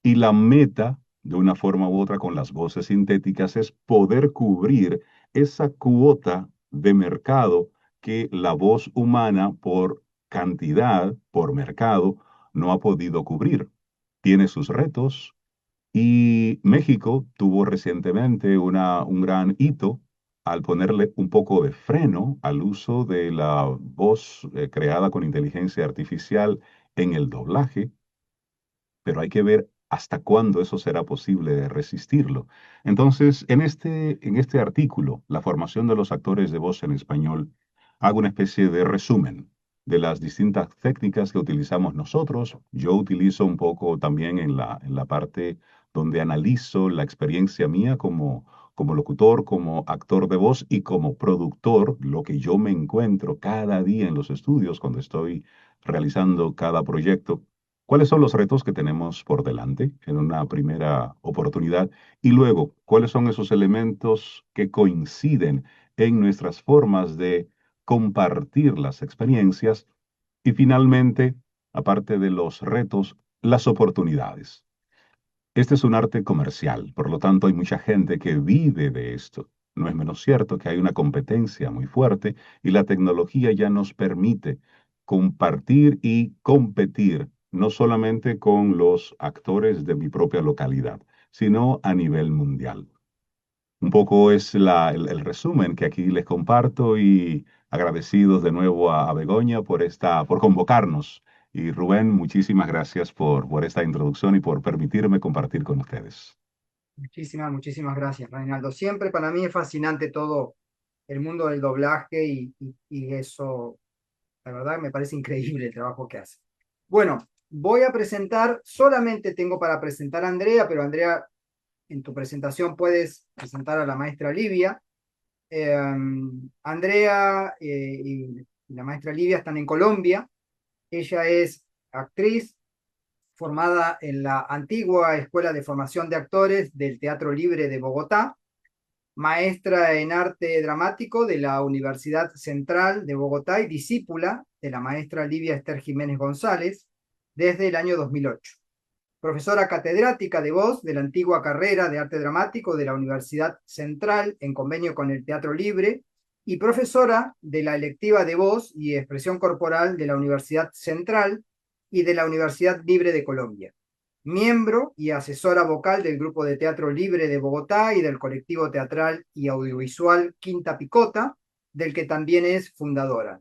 y la meta, de una forma u otra, con las voces sintéticas es poder cubrir esa cuota de mercado que la voz humana por cantidad, por mercado, no ha podido cubrir. Tiene sus retos y México tuvo recientemente un gran hito al ponerle un poco de freno al uso de la voz creada con inteligencia artificial en el doblaje, pero hay que ver hasta cuándo eso será posible de resistirlo. Entonces, en este artículo, La formación de los actores de voz en español, hago una especie de resumen de las distintas técnicas que utilizamos nosotros. Yo utilizo un poco también en la parte donde analizo la experiencia mía como locutor, como actor de voz y como productor, lo que yo me encuentro cada día en los estudios cuando estoy realizando cada proyecto. ¿Cuáles son los retos que tenemos por delante en una primera oportunidad? Y luego, ¿cuáles son esos elementos que coinciden en nuestras formas de compartir las experiencias? Y finalmente, aparte de los retos, las oportunidades. Este es un arte comercial, por lo tanto hay mucha gente que vive de esto. No es menos cierto que hay una competencia muy fuerte y la tecnología ya nos permite compartir y competir no solamente con los actores de mi propia localidad, sino a nivel mundial. Un poco es el resumen que aquí les comparto y agradecidos de nuevo a Begoña por convocarnos. Y Rubén, muchísimas gracias por esta introducción y por permitirme compartir con ustedes. Muchísimas gracias, Reinaldo. Siempre para mí es fascinante todo el mundo del doblaje y eso, la verdad, me parece increíble el trabajo que hace. Bueno, voy a presentar, solamente tengo para presentar a Andrea, pero Andrea, en tu presentación puedes presentar a la maestra Livia. Andrea y la maestra Livia están en Colombia. Ella es actriz formada en la antigua Escuela de Formación de Actores del Teatro Libre de Bogotá, maestra en arte dramático de la Universidad Central de Bogotá y discípula de la maestra Livia Esther Jiménez González desde el año 2008. Profesora catedrática de voz de la antigua carrera de arte dramático de la Universidad Central en convenio con el Teatro Libre y profesora de la electiva de voz y expresión corporal de la Universidad Central y de la Universidad Libre de Colombia. Miembro y asesora vocal del Grupo de Teatro Libre de Bogotá y del colectivo teatral y audiovisual Quinta Picota, del que también es fundadora.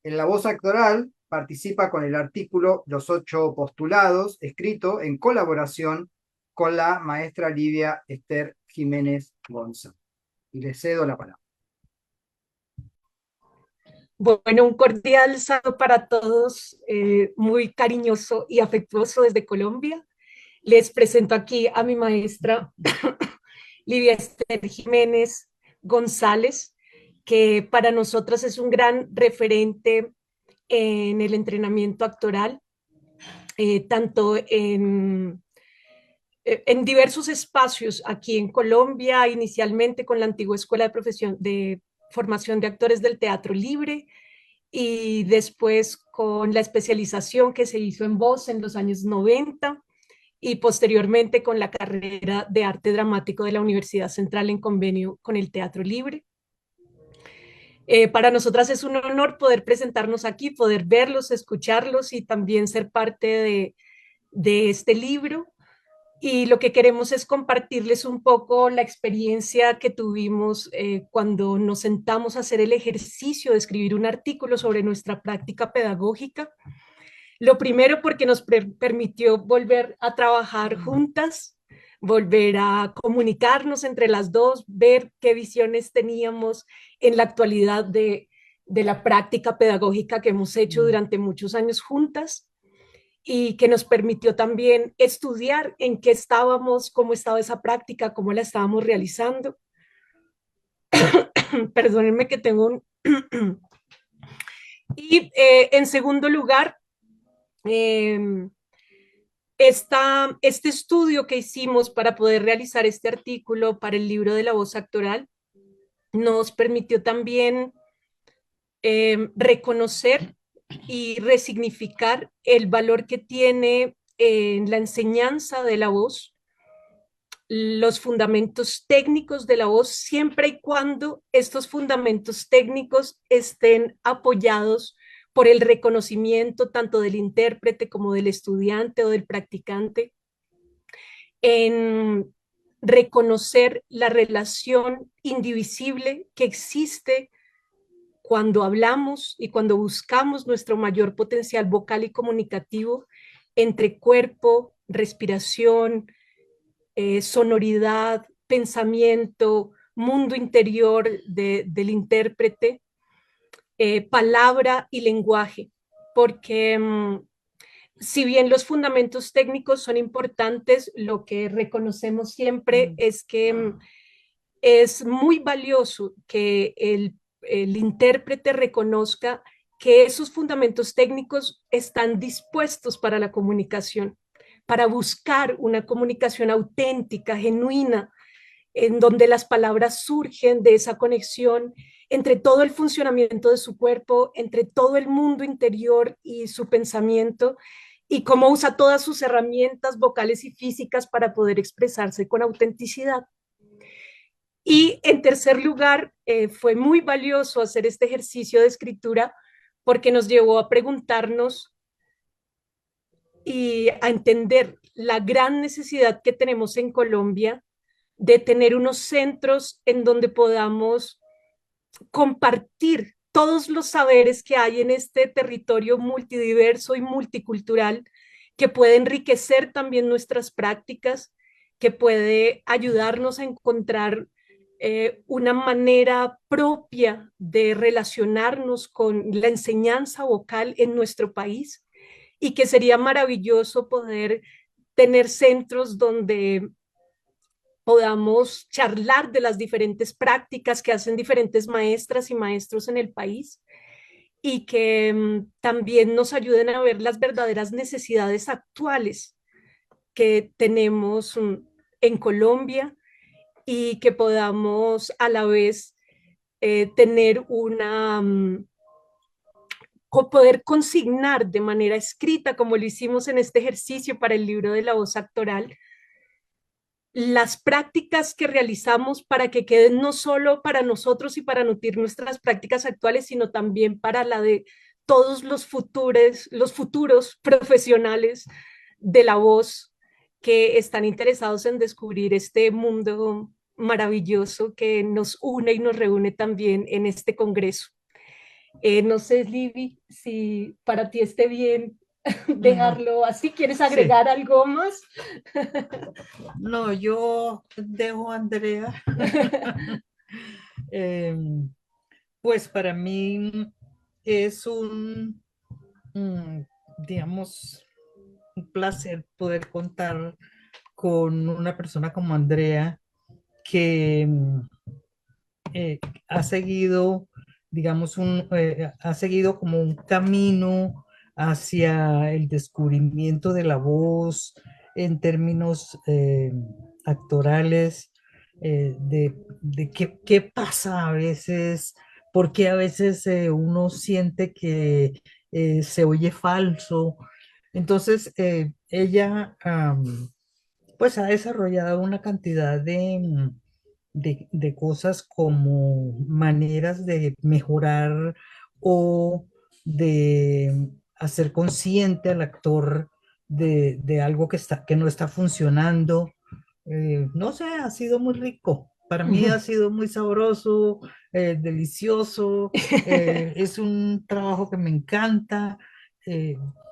En la voz actoral participa con el artículo Los 8 postulados, escrito en colaboración con la maestra Livia Esther Jiménez González. Y le cedo la palabra. Bueno, un cordial saludo para todos, muy cariñoso y afectuoso desde Colombia. Les presento aquí a mi maestra Livia Esther Jiménez González, que para nosotras es un gran referente en el entrenamiento actoral, tanto en diversos espacios aquí en Colombia, inicialmente con la antigua Escuela de Formación de Actores del Teatro Libre, y después con la especialización que se hizo en voz en los años 90 y posteriormente con la carrera de arte dramático de la Universidad Central en convenio con el Teatro Libre. Para nosotras es un honor poder presentarnos aquí, poder verlos, escucharlos y también ser parte de este libro. Y lo que queremos es compartirles un poco la experiencia que tuvimos cuando nos sentamos a hacer el ejercicio de escribir un artículo sobre nuestra práctica pedagógica. Lo primero porque nos permitió volver a trabajar juntas, volver a comunicarnos entre las dos, ver qué visiones teníamos en la actualidad de la práctica pedagógica que hemos hecho durante muchos años juntas, y que nos permitió también estudiar en qué estábamos, cómo estaba esa práctica, cómo la estábamos realizando. Perdónenme que tengo un... Y en segundo lugar, este estudio que hicimos para poder realizar este artículo para el libro de la voz actoral nos permitió también reconocer y resignificar el valor que tiene en la enseñanza de la voz, los fundamentos técnicos de la voz, siempre y cuando estos fundamentos técnicos estén apoyados por el reconocimiento tanto del intérprete como del estudiante o del practicante, en reconocer la relación indivisible que existe cuando hablamos y cuando buscamos nuestro mayor potencial vocal y comunicativo entre cuerpo, respiración, sonoridad, pensamiento, mundo interior del intérprete, palabra y lenguaje, porque si bien los fundamentos técnicos son importantes, lo que reconocemos siempre es que es muy valioso que el intérprete reconozca que esos fundamentos técnicos están dispuestos para la comunicación, para buscar una comunicación auténtica, genuina, en donde las palabras surgen de esa conexión entre todo el funcionamiento de su cuerpo, entre todo el mundo interior y su pensamiento, y cómo usa todas sus herramientas vocales y físicas para poder expresarse con autenticidad. Y en tercer lugar, fue muy valioso hacer este ejercicio de escritura porque nos llevó a preguntarnos y a entender la gran necesidad que tenemos en Colombia de tener unos centros en donde podamos compartir todos los saberes que hay en este territorio multidiverso y multicultural, que puede enriquecer también nuestras prácticas, que puede ayudarnos a encontrar una manera propia de relacionarnos con la enseñanza vocal en nuestro país, y que sería maravilloso poder tener centros donde podamos charlar de las diferentes prácticas que hacen diferentes maestras y maestros en el país y que también nos ayuden a ver las verdaderas necesidades actuales que tenemos en Colombia y que podamos a la vez tener poder consignar de manera escrita, como lo hicimos en este ejercicio para el libro de la voz actoral, las prácticas que realizamos para que queden no solo para nosotros y para nutrir nuestras prácticas actuales, sino también para la de todos los futuros profesionales de la voz que están interesados en descubrir este mundo maravilloso que nos une y nos reúne también en este congreso. No sé, Libby, si para ti esté bien dejarlo así. ¿Quieres agregar algo más? No, yo dejo a Andrea. Pues para mí es digamos, un placer poder contar con una persona como Andrea que ha seguido, digamos, ha seguido como un camino hacia el descubrimiento de la voz en términos actorales, de qué pasa a veces, porque a veces uno siente que se oye falso. Entonces, ella pues ha desarrollado una cantidad de cosas como maneras de mejorar o de hacer consciente al actor de algo que no está funcionando. No sé, ha sido muy rico. Para mí ha sido muy sabroso, delicioso. Es un trabajo que me encanta.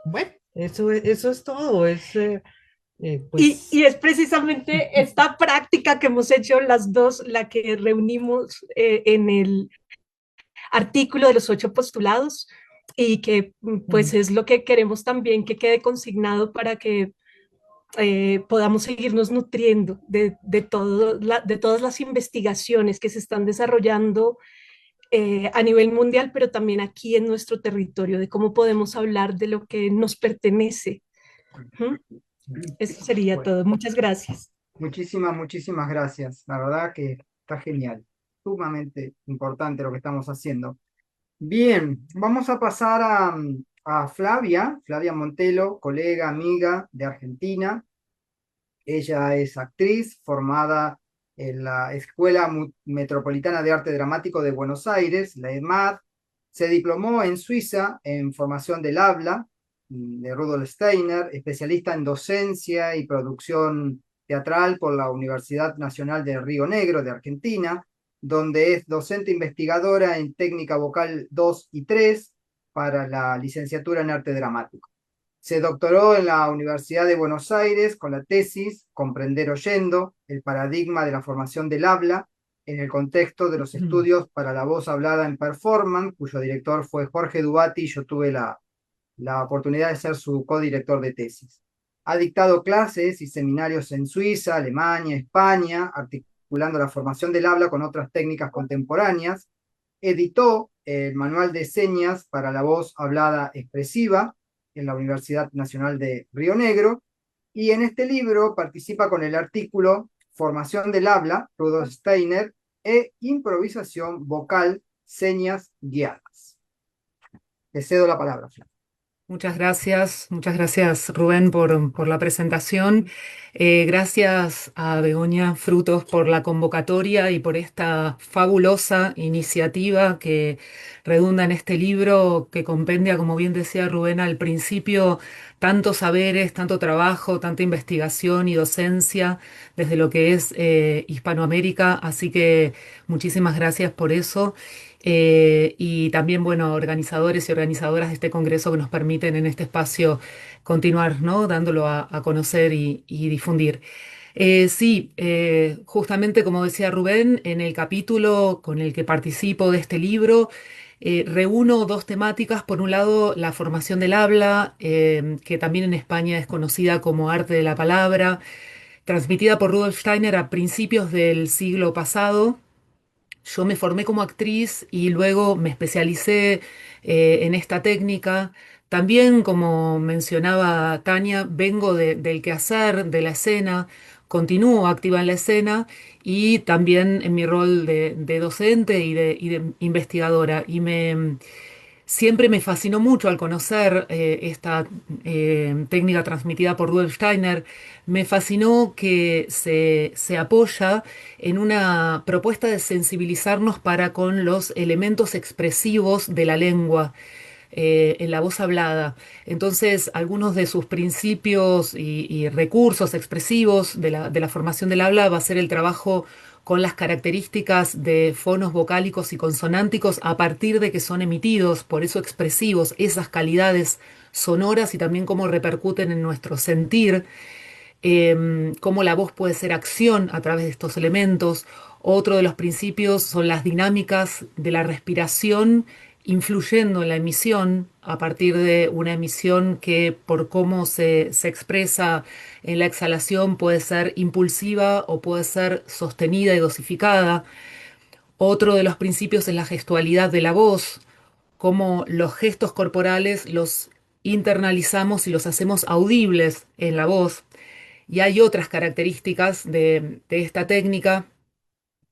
Bueno, eso es todo. Pues... Y es precisamente esta práctica que hemos hecho las dos, la que reunimos en el artículo de los 8 postulados y que pues es lo que queremos también que quede consignado para que podamos seguirnos nutriendo de todas las investigaciones que se están desarrollando a nivel mundial, pero también aquí en nuestro territorio, de cómo podemos hablar de lo que nos pertenece. Eso sería todo. Muchas gracias. Muchísimas gracias. La verdad que está genial. Sumamente importante lo que estamos haciendo. Bien, vamos a pasar a Flavia Montelo, colega, amiga de Argentina. Ella es actriz formada en la Escuela Metropolitana de Arte Dramático de Buenos Aires, la EMAD. Se diplomó en Suiza en formación del habla de Rudolf Steiner, especialista en docencia y producción teatral por la Universidad Nacional de Río Negro de Argentina, donde es docente investigadora en técnica vocal 2 y 3 para la licenciatura en arte dramático. Se doctoró en la Universidad de Buenos Aires con la tesis Comprender oyendo, el paradigma de la formación del habla en el contexto de los estudios para la voz hablada en performance, cuyo director fue Jorge Dubati, y yo tuve la oportunidad de ser su codirector de tesis. Ha dictado clases y seminarios en Suiza, Alemania, España, articulando la formación del habla con otras técnicas contemporáneas. Editó el Manual de Señas para la Voz Hablada Expresiva en la Universidad Nacional de Río Negro, y en este libro participa con el artículo Formación del habla, Rudolf Steiner, e improvisación vocal, señas guiadas. Le cedo la palabra, Flavia. Muchas gracias Rubén por la presentación. Gracias a Begoña Frutos por la convocatoria y por esta fabulosa iniciativa que redunda en este libro que compendia, como bien decía Rubén al principio, tantos saberes, tanto trabajo, tanta investigación y docencia desde lo que es Hispanoamérica. Así que muchísimas gracias por eso. Y también, bueno, organizadores y organizadoras de este congreso que nos permiten en este espacio continuar, ¿no?, dándolo a conocer y difundir. Sí, justamente como decía Rubén, en el capítulo con el que participo de este libro, reúno dos temáticas. Por un lado, la formación del habla, que también en España es conocida como arte de la palabra, transmitida por Rudolf Steiner a principios del siglo pasado. Yo me formé como actriz y luego me especialicé en esta técnica. También, como mencionaba Tania, vengo del quehacer, de la escena, continúo activa en la escena y también en mi rol de docente y de investigadora. Siempre me fascinó mucho al conocer esta técnica transmitida por Rudolf Steiner. Me fascinó que se apoya en una propuesta de sensibilizarnos para con los elementos expresivos de la lengua, en la voz hablada. Entonces, algunos de sus principios y recursos expresivos de la formación del habla va a ser el trabajo con las características de fonos vocálicos y consonánticos a partir de que son emitidos, por eso expresivos, esas calidades sonoras y también cómo repercuten en nuestro sentir, cómo la voz puede ser acción a través de estos elementos. Otro de los principios son las dinámicas de la respiración influyendo en la emisión a partir de una emisión que por cómo se expresa en la exhalación puede ser impulsiva o puede ser sostenida y dosificada. Otro de los principios es la gestualidad de la voz, cómo los gestos corporales los internalizamos y los hacemos audibles en la voz. Y hay otras características de esta técnica,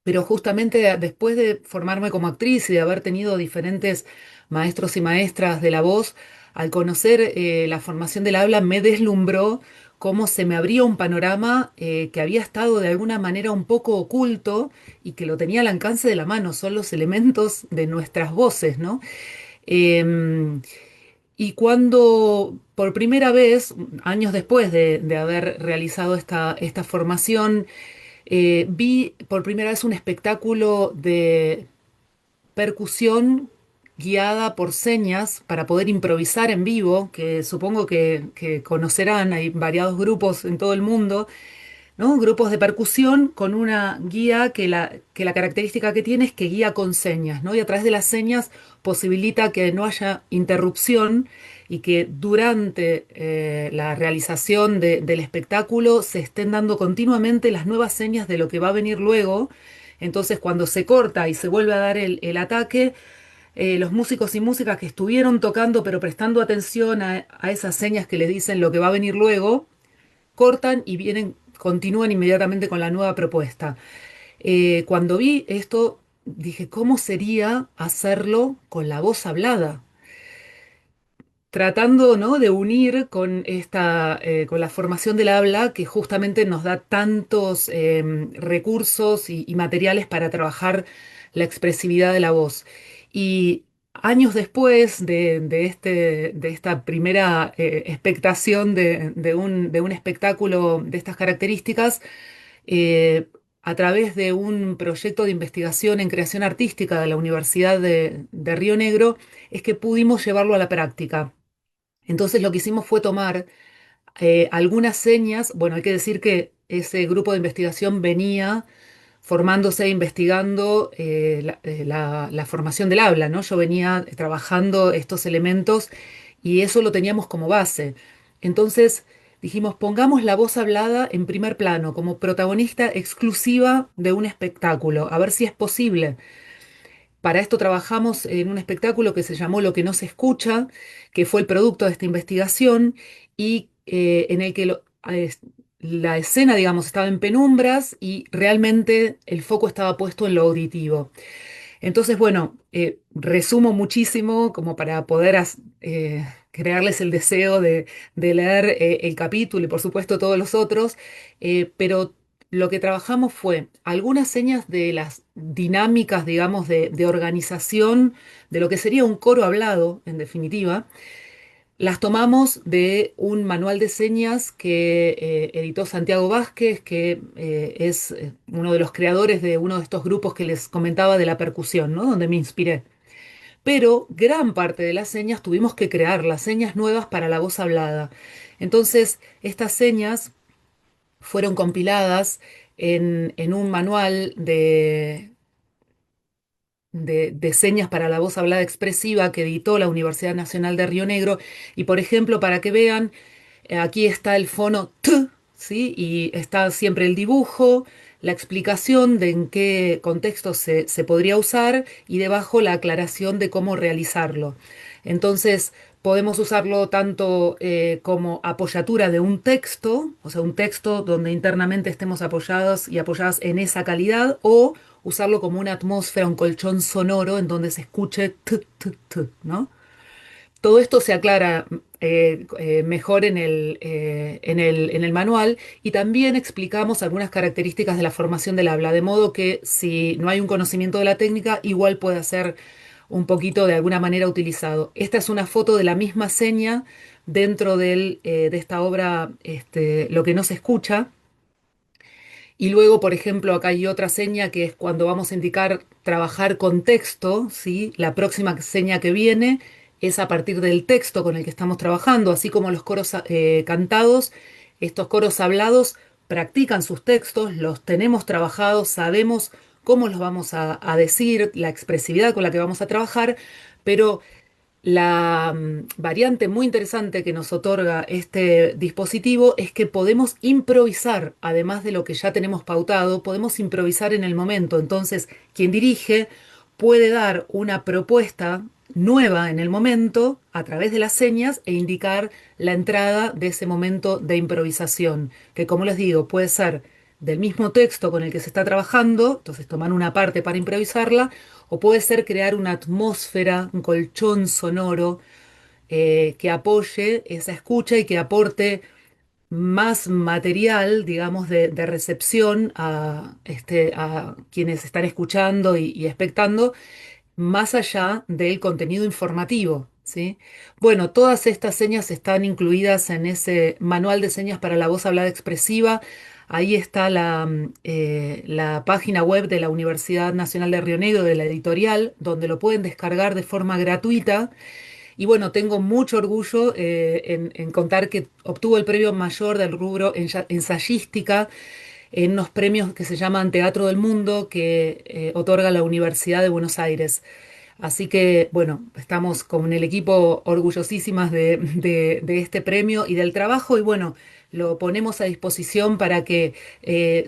pero justamente después de formarme como actriz y de haber tenido diferentes maestros y maestras de la voz, al conocer la formación del habla me deslumbró cómo se me abría un panorama que había estado de alguna manera un poco oculto y que lo tenía al alcance de la mano, son los elementos de nuestras voces, ¿no? Em, y cuando por primera vez, años después de haber realizado esta formación, vi por primera vez un espectáculo de percusión guiada por señas para poder improvisar en vivo, que supongo que conocerán, hay variados grupos en todo el mundo, ¿no? Grupos de percusión con una guía que la característica que tiene es que guía con señas, ¿no? Y a través de las señas posibilita que no haya interrupción y que durante la realización del espectáculo se estén dando continuamente las nuevas señas de lo que va a venir luego. Entonces, cuando se corta y se vuelve a dar el ataque, los músicos y músicas que estuvieron tocando pero prestando atención a esas señas que les dicen lo que va a venir luego, cortan y continúan inmediatamente con la nueva propuesta. Cuando vi esto, dije, ¿cómo sería hacerlo con la voz hablada? Tratando, ¿no?, de unir con la formación del habla que justamente nos da tantos recursos y materiales para trabajar la expresividad de la voz. Y años después de esta primera expectación de un espectáculo de estas características, eh, a través de un proyecto de investigación en creación artística de la Universidad de Río Negro, es que pudimos llevarlo a la práctica. Entonces lo que hicimos fue tomar algunas señas. Bueno, hay que decir que ese grupo de investigación venía formándose e investigando la formación del habla, ¿no? Yo venía trabajando estos elementos y eso lo teníamos como base. Entonces dijimos, pongamos la voz hablada en primer plano, como protagonista exclusiva de un espectáculo, a ver si es posible. Para esto trabajamos en un espectáculo que se llamó Lo que no se escucha, que fue el producto de esta investigación y en el que la escena, digamos, estaba en penumbras y realmente el foco estaba puesto en lo auditivo. Entonces, bueno, resumo muchísimo como para poder crearles el deseo de leer el capítulo y por supuesto todos los otros, pero lo que trabajamos fue algunas señas de las dinámicas, digamos, de organización de lo que sería un coro hablado, en definitiva. Las tomamos de un manual de señas que editó Santiago Vázquez, que es uno de los creadores de uno de estos grupos que les comentaba de la percusión, ¿no? Donde me inspiré. Pero gran parte de las señas tuvimos que crear las señas nuevas para la voz hablada. Entonces, estas señas fueron compiladas en un manual de señas para la voz hablada expresiva que editó la Universidad Nacional de Río Negro. Y por ejemplo, para que vean, aquí está el fono T, ¿sí? Y está siempre el dibujo, la explicación de en qué contexto se podría usar y debajo la aclaración de cómo realizarlo. Entonces, podemos usarlo tanto como apoyatura de un texto, o sea, un texto donde internamente estemos apoyados y apoyadas en esa calidad, o usarlo como una atmósfera, un colchón sonoro en donde se escuche t, t, t, ¿no? Todo esto se aclara mejor en el manual, y también explicamos algunas características de la formación del habla, de modo que si no hay un conocimiento de la técnica, igual puede ser un poquito de alguna manera utilizado. Esta es una foto de la misma seña dentro de esta obra, Lo que no se escucha. Y luego, por ejemplo, acá hay otra seña que es cuando vamos a indicar trabajar con texto, ¿sí? La próxima seña que viene es a partir del texto con el que estamos trabajando, así como los coros cantados. Estos coros hablados practican sus textos, los tenemos trabajados, sabemos cómo los vamos a decir, la expresividad con la que vamos a trabajar, pero la variante muy interesante que nos otorga este dispositivo es que podemos improvisar, además de lo que ya tenemos pautado, podemos improvisar en el momento. Entonces, quien dirige puede dar una propuesta nueva en el momento a través de las señas e indicar la entrada de ese momento de improvisación, que como les digo, puede ser del mismo texto con el que se está trabajando, entonces tomar una parte para improvisarla, o puede ser crear una atmósfera, un colchón sonoro que apoye esa escucha y que aporte más material, digamos, de recepción a quienes están escuchando y expectando, más allá del contenido informativo, ¿sí? Bueno, todas estas señas están incluidas en ese manual de señas para la voz hablada expresiva. Ahí está la página web de la Universidad Nacional de Río Negro, de la editorial, donde lo pueden descargar de forma gratuita. Y bueno, tengo mucho orgullo en contar que obtuvo el premio mayor del rubro ensayística en unos premios que se llaman Teatro del Mundo, que otorga la Universidad de Buenos Aires. Así que, bueno, estamos con el equipo orgullosísimas de este premio y del trabajo, y bueno, lo ponemos a disposición para que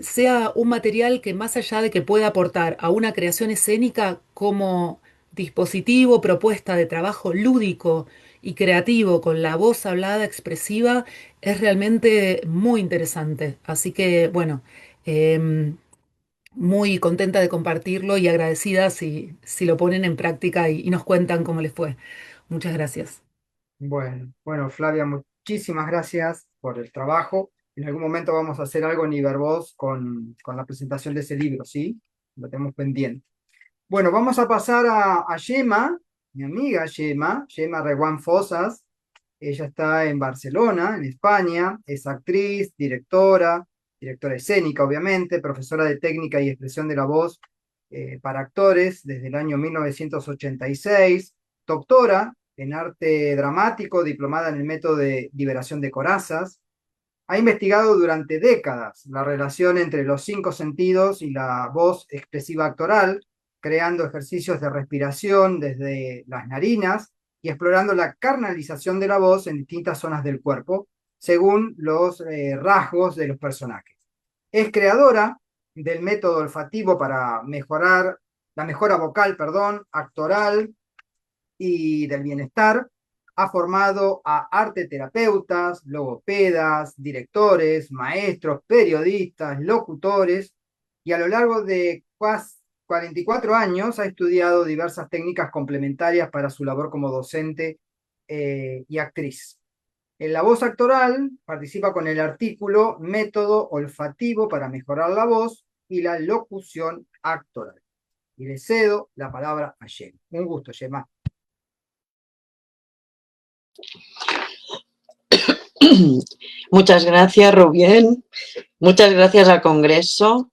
sea un material que, más allá de que pueda aportar a una creación escénica, como dispositivo, propuesta de trabajo lúdico y creativo con la voz hablada expresiva, es realmente muy interesante. Así que, bueno, em, muy contenta de compartirlo y agradecida si lo ponen en práctica y nos cuentan cómo les fue. Muchas gracias. Bueno, Flavia, muchísimas gracias por el trabajo. En algún momento vamos a hacer algo en Ibervoz con la presentación de ese libro, ¿sí? Lo tenemos pendiente. Bueno, vamos a pasar a Gemma, mi amiga Gemma Reguán Fosas. Ella está en Barcelona, en España, es actriz, directora escénica, obviamente, profesora de técnica y expresión de la voz para actores desde el año 1986, doctora en arte dramático, diplomada en el método de liberación de corazas. Ha investigado durante décadas la relación entre los 5 sentidos y la voz expresiva actoral, creando ejercicios de respiración desde las narinas y explorando la carnalización de la voz en distintas zonas del cuerpo, según los rasgos de los personajes. Es creadora del método olfativo para mejorar la mejora vocal, actoral y del bienestar. Ha formado a arteterapeutas, logopedas, directores, maestros, periodistas, locutores, y a lo largo de 44 años ha estudiado diversas técnicas complementarias para su labor como docente y actriz. En la voz actoral participa con el artículo Método olfativo para mejorar la voz y la locución actoral. Y le cedo la palabra a Gemma. Un gusto, Gemma. Muchas gracias, Rubén. Muchas gracias al Congreso.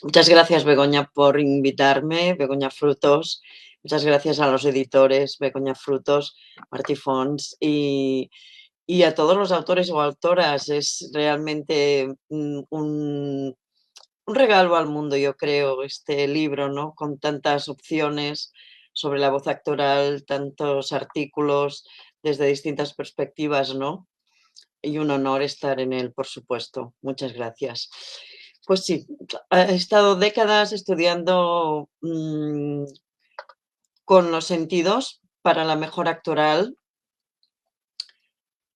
Muchas gracias, Begoña, por invitarme, Begoña Frutos. Muchas gracias a los editores, Begoña Frutos, Martí Fons, y a todos los autores o autoras. Es realmente una un regalo al mundo, yo creo, este libro, ¿no? Con tantas opciones sobre la voz actoral, tantos artículos desde distintas perspectivas, ¿no? Y un honor estar en él, por supuesto. Muchas gracias. Pues sí, he estado décadas estudiando con los sentidos para la mejora actoral,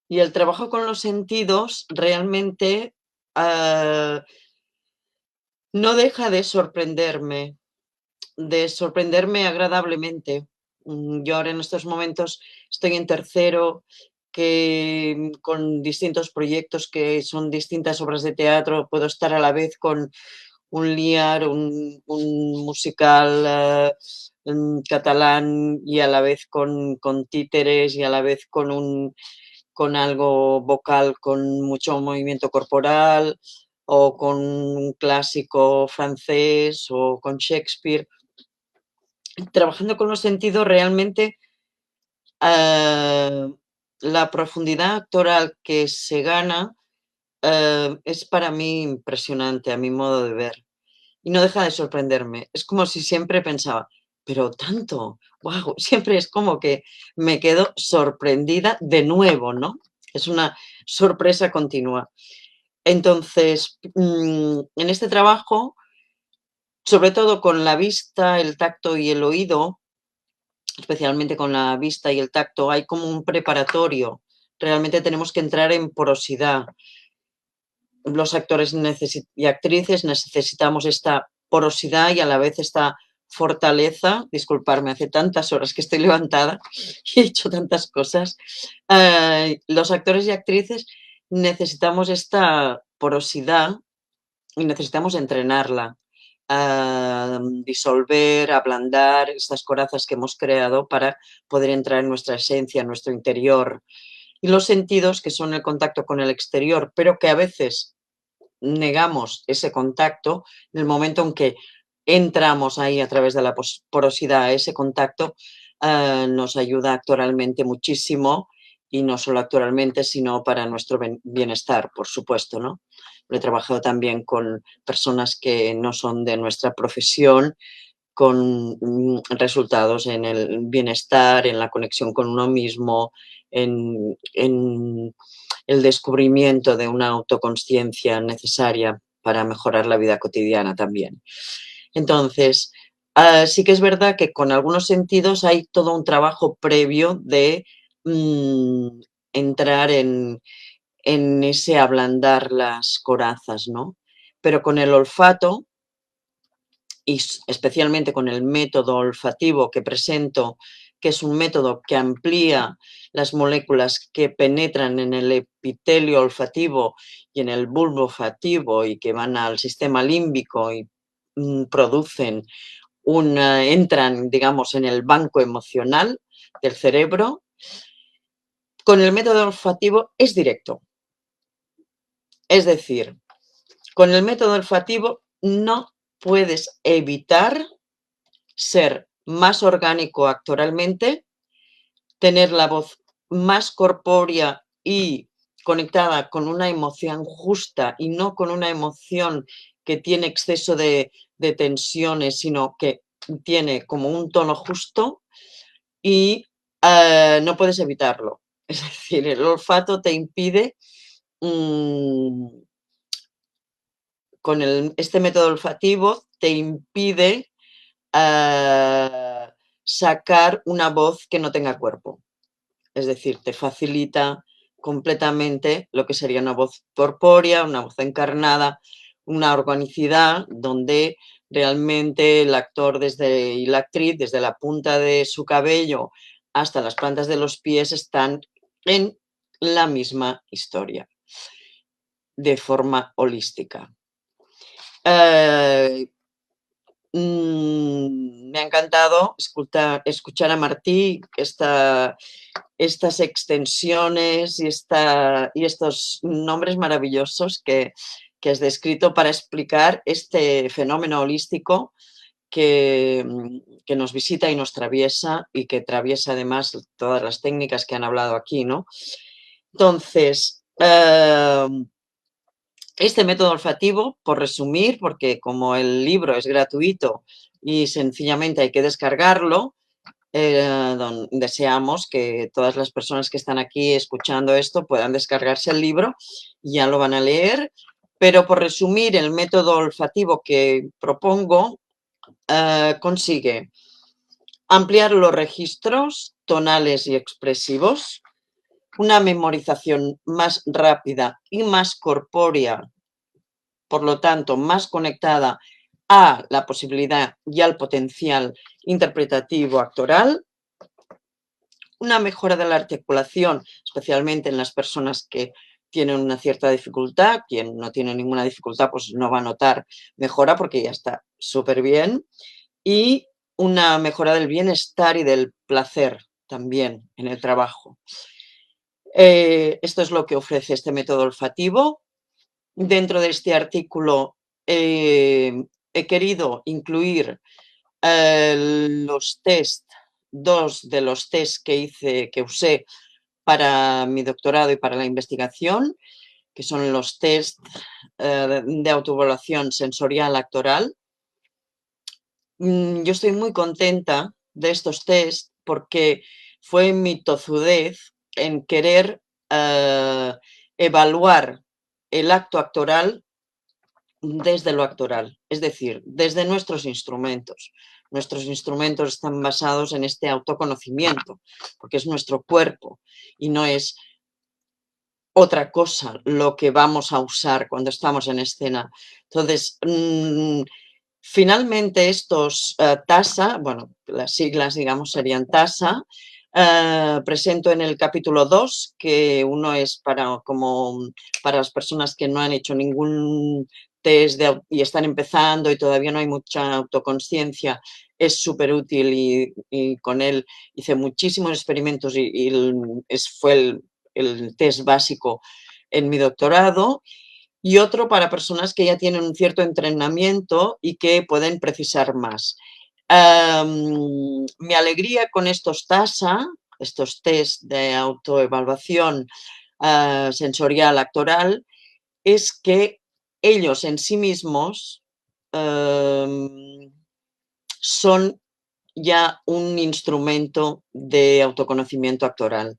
y el trabajo con los sentidos realmente no deja de sorprenderme agradablemente. Yo ahora en estos momentos estoy en tercero, con distintos proyectos que son distintas obras de teatro. Puedo estar a la vez con un liar, un musical catalán, y a la vez con títeres, y a la vez con algo vocal con mucho movimiento corporal, o con un clásico francés, o con Shakespeare. Trabajando con los sentidos, realmente la profundidad actoral que se gana es para mí impresionante, a mi modo de ver. Y no deja de sorprenderme. Es como si siempre pensaba, pero tanto, wow, siempre es como que me quedo sorprendida de nuevo, ¿no? Es una sorpresa continua. Entonces, en este trabajo, sobre todo con la vista, el tacto y el oído, especialmente con la vista y el tacto, hay como un preparatorio. Realmente tenemos que entrar en porosidad. Los actores y actrices necesitamos esta porosidad y a la vez esta fortaleza. Disculparme, hace tantas horas que estoy levantada y he hecho tantas cosas. Los actores y actrices necesitamos esta porosidad y necesitamos entrenarla, disolver, ablandar estas corazas que hemos creado para poder entrar en nuestra esencia, en nuestro interior. Y los sentidos, que son el contacto con el exterior, pero que a veces negamos ese contacto, en el momento en que entramos ahí a través de la porosidad a ese contacto, nos ayuda actoralmente muchísimo, y no solo actoralmente, sino para nuestro bienestar, por supuesto, ¿no? He trabajado también con personas que no son de nuestra profesión, con resultados en el bienestar, en la conexión con uno mismo, en el descubrimiento de una autoconsciencia necesaria para mejorar la vida cotidiana también. Entonces, sí que es verdad que con algunos sentidos hay todo un trabajo previo de entrar en ese ablandar las corazas, ¿no? Pero con el olfato, y especialmente con el método olfativo que presento, que es un método que amplía las moléculas que penetran en el epitelio olfativo y en el bulbo olfativo y que van al sistema límbico y entran, digamos, en el banco emocional del cerebro. Con el método olfativo es directo. Es decir, con el método olfativo no puedes evitar ser más orgánico actoralmente, tener la voz más corpórea y conectada con una emoción justa, y no con una emoción que tiene exceso de tensiones, sino que tiene como un tono justo, y no puedes evitarlo. Es decir, el olfato te impide, con este método olfativo, te impide sacar una voz que no tenga cuerpo. Es decir, te facilita completamente lo que sería una voz corpórea, una voz encarnada, una organicidad donde realmente el actor y la actriz, desde la punta de su cabello hasta las plantas de los pies, están en la misma historia, de forma holística. Me ha encantado escuchar a Martí estas extensiones y estos nombres maravillosos que has descrito para explicar este fenómeno holístico que nos visita y nos traviesa, y que atraviesa además todas las técnicas que han hablado aquí, ¿no? Entonces, Este método olfativo, por resumir, porque como el libro es gratuito y sencillamente hay que descargarlo, deseamos que todas las personas que están aquí escuchando esto puedan descargarse el libro y ya lo van a leer. Pero por resumir, el método olfativo que propongo consigue ampliar los registros tonales y expresivos, una memorización más rápida y más corpórea, por lo tanto, más conectada a la posibilidad y al potencial interpretativo actoral, una mejora de la articulación, especialmente en las personas que tienen una cierta dificultad. Quien no tiene ninguna dificultad, pues no va a notar mejora porque ya está súper bien. Y una mejora del bienestar y del placer también en el trabajo. Esto es lo que ofrece este método olfativo. Dentro de este artículo he querido incluir los test, dos de los test que usé para mi doctorado y para la investigación, que son los test de autoevaluación sensorial actoral. Yo estoy muy contenta de estos test porque fue mi tozudez en querer evaluar el acto actoral desde lo actoral, es decir, desde nuestros instrumentos. Nuestros instrumentos están basados en este autoconocimiento, porque es nuestro cuerpo y no es otra cosa lo que vamos a usar cuando estamos en escena. Entonces, finalmente estos TASA, bueno, las siglas digamos serían TASA, presento en el capítulo 2, que uno es para las personas que no han hecho ningún test y están empezando y todavía no hay mucha autoconsciencia, es súper útil y con él hice muchísimos experimentos y fue el test básico en mi doctorado. Y otro para personas que ya tienen un cierto entrenamiento y que pueden precisar más. Mi alegría con estos TASA, estos test de autoevaluación sensorial actoral, es que ellos en sí mismos son ya un instrumento de autoconocimiento actoral.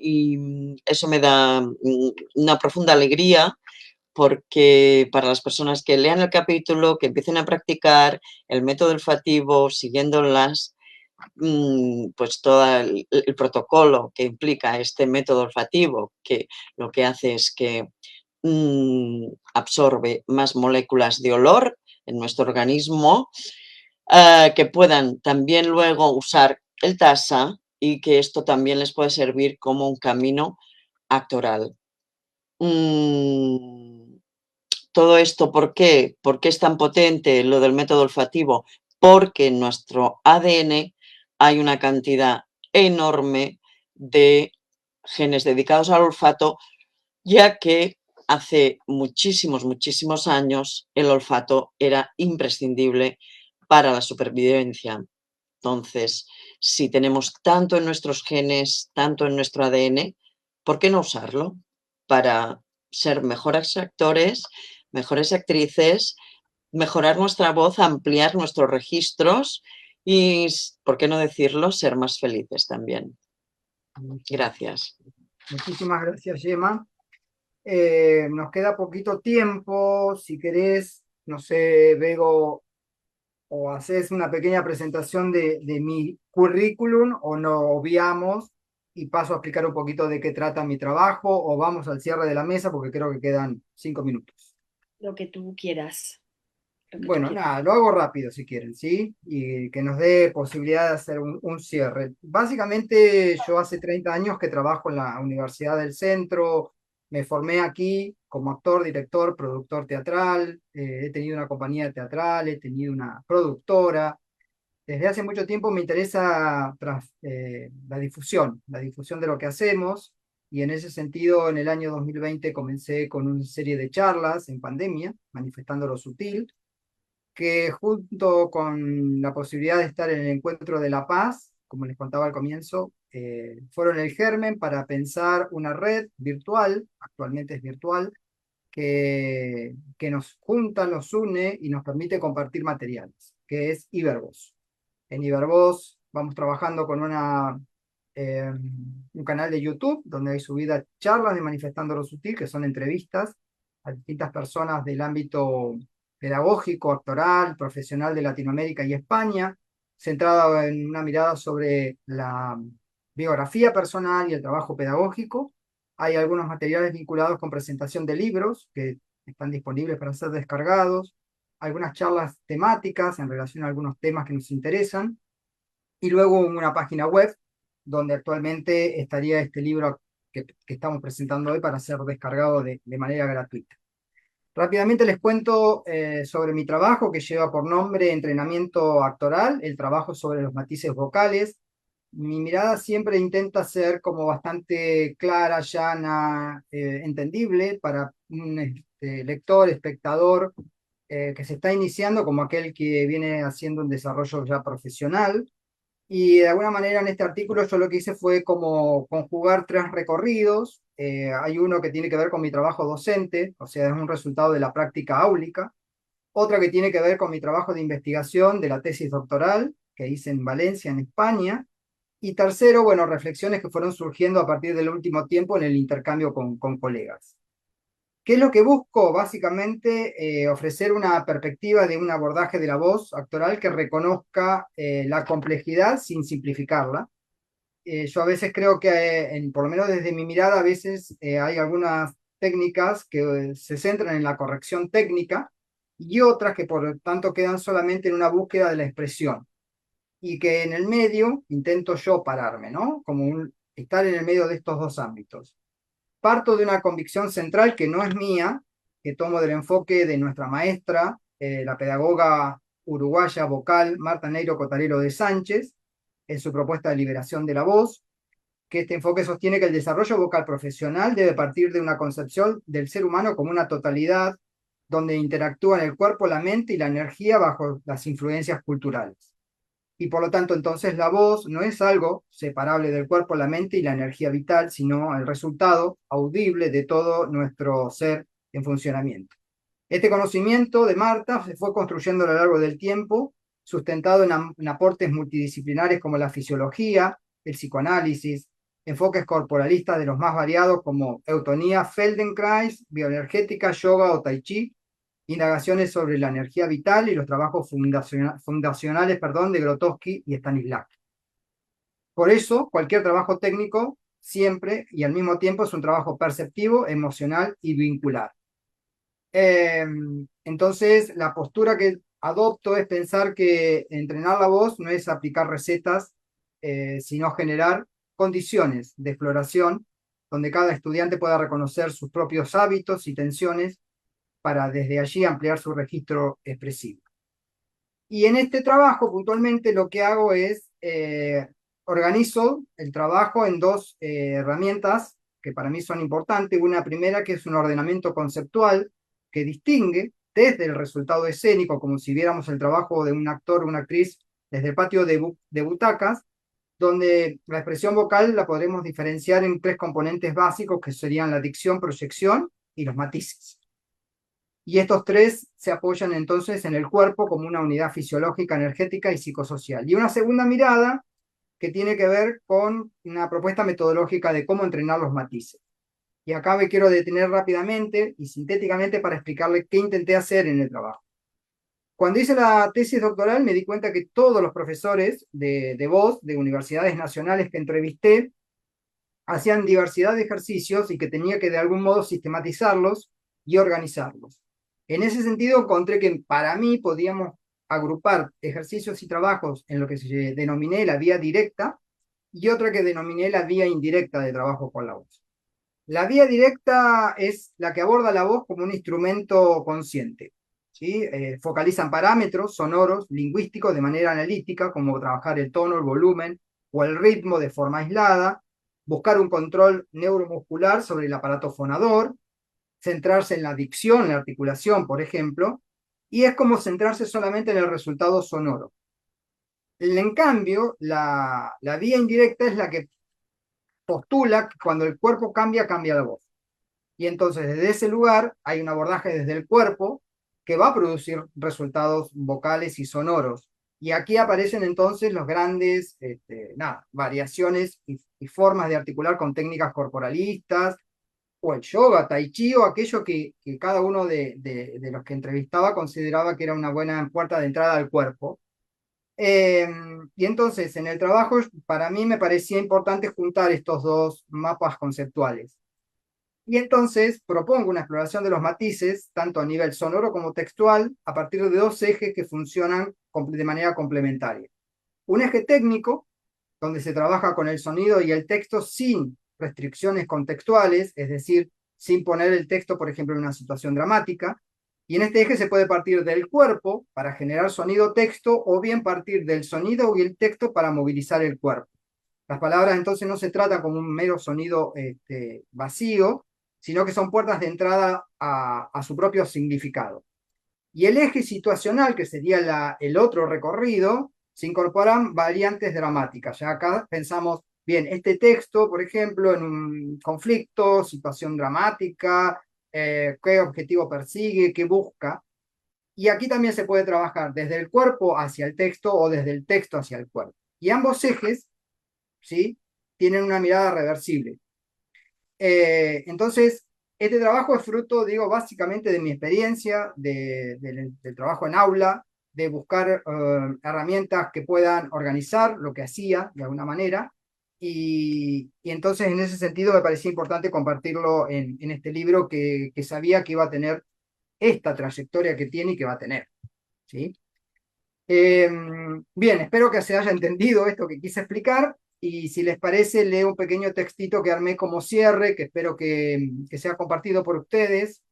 Y eso me da una profunda alegría porque para las personas que lean el capítulo, que empiecen a practicar el método olfativo, siguiéndolas, pues todo el protocolo que implica este método olfativo, que lo que hace es que absorbe más moléculas de olor en nuestro organismo, que puedan también luego usar el TASA y que esto también les puede servir como un camino actoral. Todo esto, ¿por qué? ¿Por qué es tan potente lo del método olfativo? Porque en nuestro ADN hay una cantidad enorme de genes dedicados al olfato, ya que hace muchísimos, muchísimos años el olfato era imprescindible para la supervivencia. Entonces, si tenemos tanto en nuestros genes, tanto en nuestro ADN, ¿por qué no usarlo para ser mejores actores, mejores actrices, mejorar nuestra voz, ampliar nuestros registros y, ¿por qué no decirlo?, ser más felices también? Gracias. Muchísimas gracias, Gemma. Nos queda poquito tiempo. Si querés, no sé, Bego, o haces una pequeña presentación de mi currículum o no obviamos y paso a explicar un poquito de qué trata mi trabajo o vamos al cierre de la mesa porque creo que quedan 5 minutos. Lo que tú quieras. Bueno, nada, lo hago rápido si quieren, ¿sí? Y que nos dé posibilidad de hacer un cierre. Básicamente, yo hace 30 años que trabajo en la Universidad del Centro, me formé aquí como actor, director, productor teatral, he tenido una compañía teatral, he tenido una productora. Desde hace mucho tiempo me interesa la difusión de lo que hacemos, y en ese sentido, en el año 2020 comencé con una serie de charlas en pandemia, manifestando lo sutil, que junto con la posibilidad de estar en el encuentro de la paz, como les contaba al comienzo, fueron el germen para pensar una red virtual, actualmente es virtual, que nos junta, nos une y nos permite compartir materiales, que es Ibervoz. En Ibervoz vamos trabajando con un canal de YouTube donde hay subidas charlas de Manifestando lo Sutil, que son entrevistas a distintas personas del ámbito pedagógico, actoral, profesional de Latinoamérica y España, centrada en una mirada sobre la biografía personal y el trabajo pedagógico. Hay algunos materiales vinculados con presentación de libros que están disponibles para ser descargados, algunas charlas temáticas en relación a algunos temas que nos interesan, y luego una página web donde actualmente estaría este libro que estamos presentando hoy para ser descargado de manera gratuita. Rápidamente les cuento sobre mi trabajo, que lleva por nombre Entrenamiento Actoral, el trabajo sobre los matices vocales. Mi mirada siempre intenta ser como bastante clara, llana, entendible para un lector, espectador, que se está iniciando como aquel que viene haciendo un desarrollo ya profesional. Y de alguna manera en este artículo yo lo que hice fue como conjugar tres recorridos. Hay uno que tiene que ver con mi trabajo docente, o sea, es un resultado de la práctica áulica. Otra que tiene que ver con mi trabajo de investigación de la tesis doctoral que hice en Valencia, en España. Y tercero, bueno, reflexiones que fueron surgiendo a partir del último tiempo en el intercambio con colegas. ¿Qué es lo que busco? Básicamente ofrecer una perspectiva de un abordaje de la voz actoral que reconozca la complejidad sin simplificarla. Yo a veces creo que, por lo menos desde mi mirada, a veces hay algunas técnicas que se centran en la corrección técnica y otras que por lo tanto quedan solamente en una búsqueda de la expresión. Y que en el medio intento yo pararme, ¿no? Como estar en el medio de estos dos ámbitos. Parto de una convicción central que no es mía, que tomo del enfoque de nuestra maestra, la pedagoga uruguaya vocal Marta Neiro Cotarelo de Sánchez, en su propuesta de liberación de la voz, que este enfoque sostiene que el desarrollo vocal profesional debe partir de una concepción del ser humano como una totalidad, donde interactúan el cuerpo, la mente y la energía bajo las influencias culturales. Y por lo tanto, entonces, la voz no es algo separable del cuerpo, la mente y la energía vital, sino el resultado audible de todo nuestro ser en funcionamiento. Este conocimiento de Marta se fue construyendo a lo largo del tiempo, sustentado en aportes multidisciplinares como la fisiología, el psicoanálisis, enfoques corporalistas de los más variados como eutonía, Feldenkrais, bioenergética, yoga o tai chi, indagaciones sobre la energía vital y los trabajos fundacionales de Grotowski y Stanislavski. Por eso, cualquier trabajo técnico siempre y al mismo tiempo es un trabajo perceptivo, emocional y vincular. Entonces, la postura que adopto es pensar que entrenar la voz no es aplicar recetas, sino generar condiciones de exploración donde cada estudiante pueda reconocer sus propios hábitos y tensiones para desde allí ampliar su registro expresivo. Y en este trabajo, puntualmente, lo que hago es organizo el trabajo en dos herramientas que para mí son importantes. Una primera, que es un ordenamiento conceptual que distingue desde el resultado escénico, como si viéramos el trabajo de un actor o una actriz desde el patio de butacas, donde la expresión vocal la podremos diferenciar en tres componentes básicos, que serían la dicción, proyección y los matices. Y estos tres se apoyan entonces en el cuerpo como una unidad fisiológica, energética y psicosocial. Y una segunda mirada que tiene que ver con una propuesta metodológica de cómo entrenar los matices. Y acá me quiero detener rápidamente y sintéticamente para explicarle qué intenté hacer en el trabajo. Cuando hice la tesis doctoral me di cuenta que todos los profesores de voz de universidades nacionales que entrevisté hacían diversidad de ejercicios y que tenía que de algún modo sistematizarlos y organizarlos. En ese sentido encontré que para mí podíamos agrupar ejercicios y trabajos en lo que se denominé la vía directa y otra que denominé la vía indirecta de trabajo con la voz. La vía directa es la que aborda la voz como un instrumento consciente, ¿sí? Focalizan parámetros sonoros, lingüísticos de manera analítica, como trabajar el tono, el volumen o el ritmo de forma aislada, buscar un control neuromuscular sobre el aparato fonador, centrarse en la dicción, en la articulación, por ejemplo, y es como centrarse solamente en el resultado sonoro. En cambio, la vía indirecta es la que postula que cuando el cuerpo cambia, cambia la voz. Y entonces desde ese lugar hay un abordaje desde el cuerpo que va a producir resultados vocales y sonoros. Y aquí aparecen entonces los grandes variaciones y formas de articular con técnicas corporalistas, o el yoga, tai chi, o aquello que cada uno de los que entrevistaba consideraba que era una buena puerta de entrada al cuerpo. Y entonces en el trabajo para mí me parecía importante juntar estos dos mapas conceptuales. Y entonces propongo una exploración de los matices, tanto a nivel sonoro como textual, a partir de dos ejes que funcionan de manera complementaria. Un eje técnico, donde se trabaja con el sonido y el texto sin restricciones contextuales, es decir, sin poner el texto, por ejemplo, en una situación dramática. Y en este eje se puede partir del cuerpo para generar sonido-texto, o bien partir del sonido y el texto para movilizar el cuerpo. Las palabras entonces no se tratan como un mero sonido vacío, sino que son puertas de entrada a su propio significado. Y el eje situacional, que sería el otro recorrido, se incorporan variantes dramáticas. Ya acá pensamos, bien, este texto, por ejemplo, en un conflicto, situación dramática, qué objetivo persigue, qué busca. Y aquí también se puede trabajar desde el cuerpo hacia el texto o desde el texto hacia el cuerpo. Y ambos ejes, ¿sí?, tienen una mirada reversible. Entonces, este trabajo es fruto, digo, básicamente de mi experiencia, del trabajo en aula, de buscar herramientas que puedan organizar lo que hacía de alguna manera, y entonces en ese sentido me parecía importante compartirlo en este libro que sabía que iba a tener esta trayectoria que tiene y que va a tener, ¿sí? Bien, espero que se haya entendido esto que quise explicar. Y si les parece, leo un pequeño textito que armé como cierre, que espero que sea compartido por ustedes.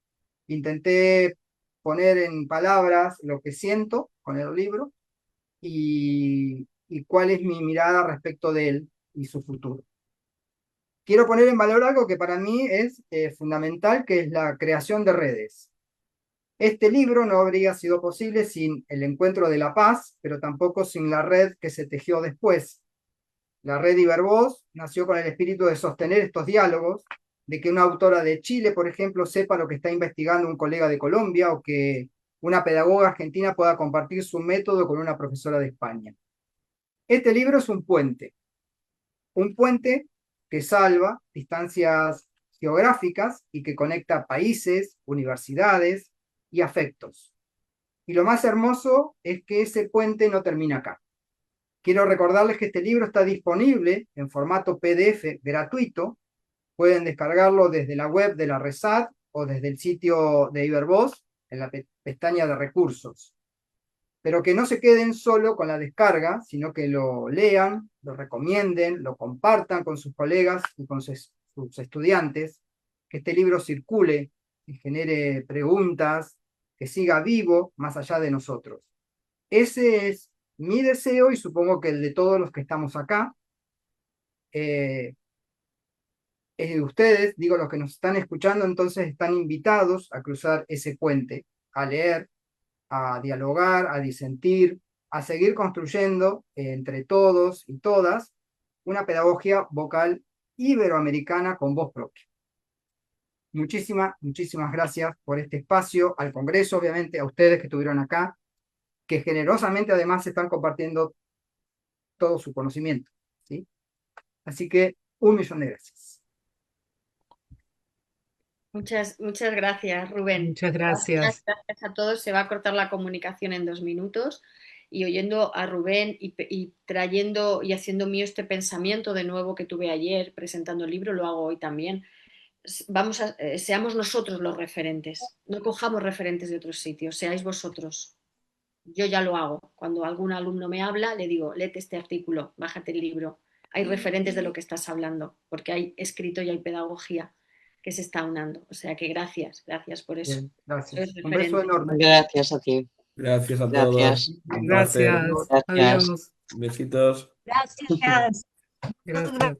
Intenté poner en palabras lo que siento con el libro y cuál es mi mirada respecto de él y su futuro. Quiero poner en valor algo que para mí es fundamental, que es la creación de redes. Este libro no habría sido posible sin el encuentro de la paz, pero tampoco sin la red que se tejió después. La red Ibervoz nació con el espíritu de sostener estos diálogos, de que una autora de Chile, por ejemplo, sepa lo que está investigando un colega de Colombia, o que una pedagoga argentina pueda compartir su método con una profesora de España. Este libro es un puente que salva distancias geográficas y que conecta países, universidades y afectos. Y lo más hermoso es que ese puente no termina acá. Quiero recordarles que este libro está disponible en formato PDF gratuito. Pueden descargarlo desde la web de la RESAD o desde el sitio de Ibervoz en la pestaña de recursos. Pero que no se queden solo con la descarga, sino que lo lean, lo recomienden, lo compartan con sus colegas y con sus estudiantes, que este libro circule y genere preguntas, que siga vivo más allá de nosotros. Ese es mi deseo, y supongo que el de todos los que estamos acá. Es de ustedes, digo, los que nos están escuchando, entonces están invitados a cruzar ese puente, a leer, a dialogar, a disentir, a seguir construyendo entre todos y todas una pedagogía vocal iberoamericana con voz propia. Muchísimas gracias por este espacio, al Congreso, obviamente, a ustedes que estuvieron acá, que generosamente además están compartiendo todo su conocimiento, ¿sí? Así que 1.000.000 de gracias. Muchas gracias, Rubén. Muchas gracias. Gracias a todos. Se va a cortar la comunicación en 2 minutos. Y oyendo a Rubén y trayendo y haciendo mío este pensamiento de nuevo que tuve ayer presentando el libro, lo hago hoy también. Seamos nosotros los referentes. No cojamos referentes de otros sitios, seáis vosotros. Yo ya lo hago. Cuando algún alumno me habla, le digo, léete este artículo, bájate el libro. Hay referentes de lo que estás hablando, porque hay escrito y hay pedagogía que se está unando. O sea que gracias por eso. Bien, gracias. Un beso enorme. Gracias a ti. Gracias a Gracias. todos. Un placer. Gracias. Gracias. Adiós. Besitos. Gracias. Gracias.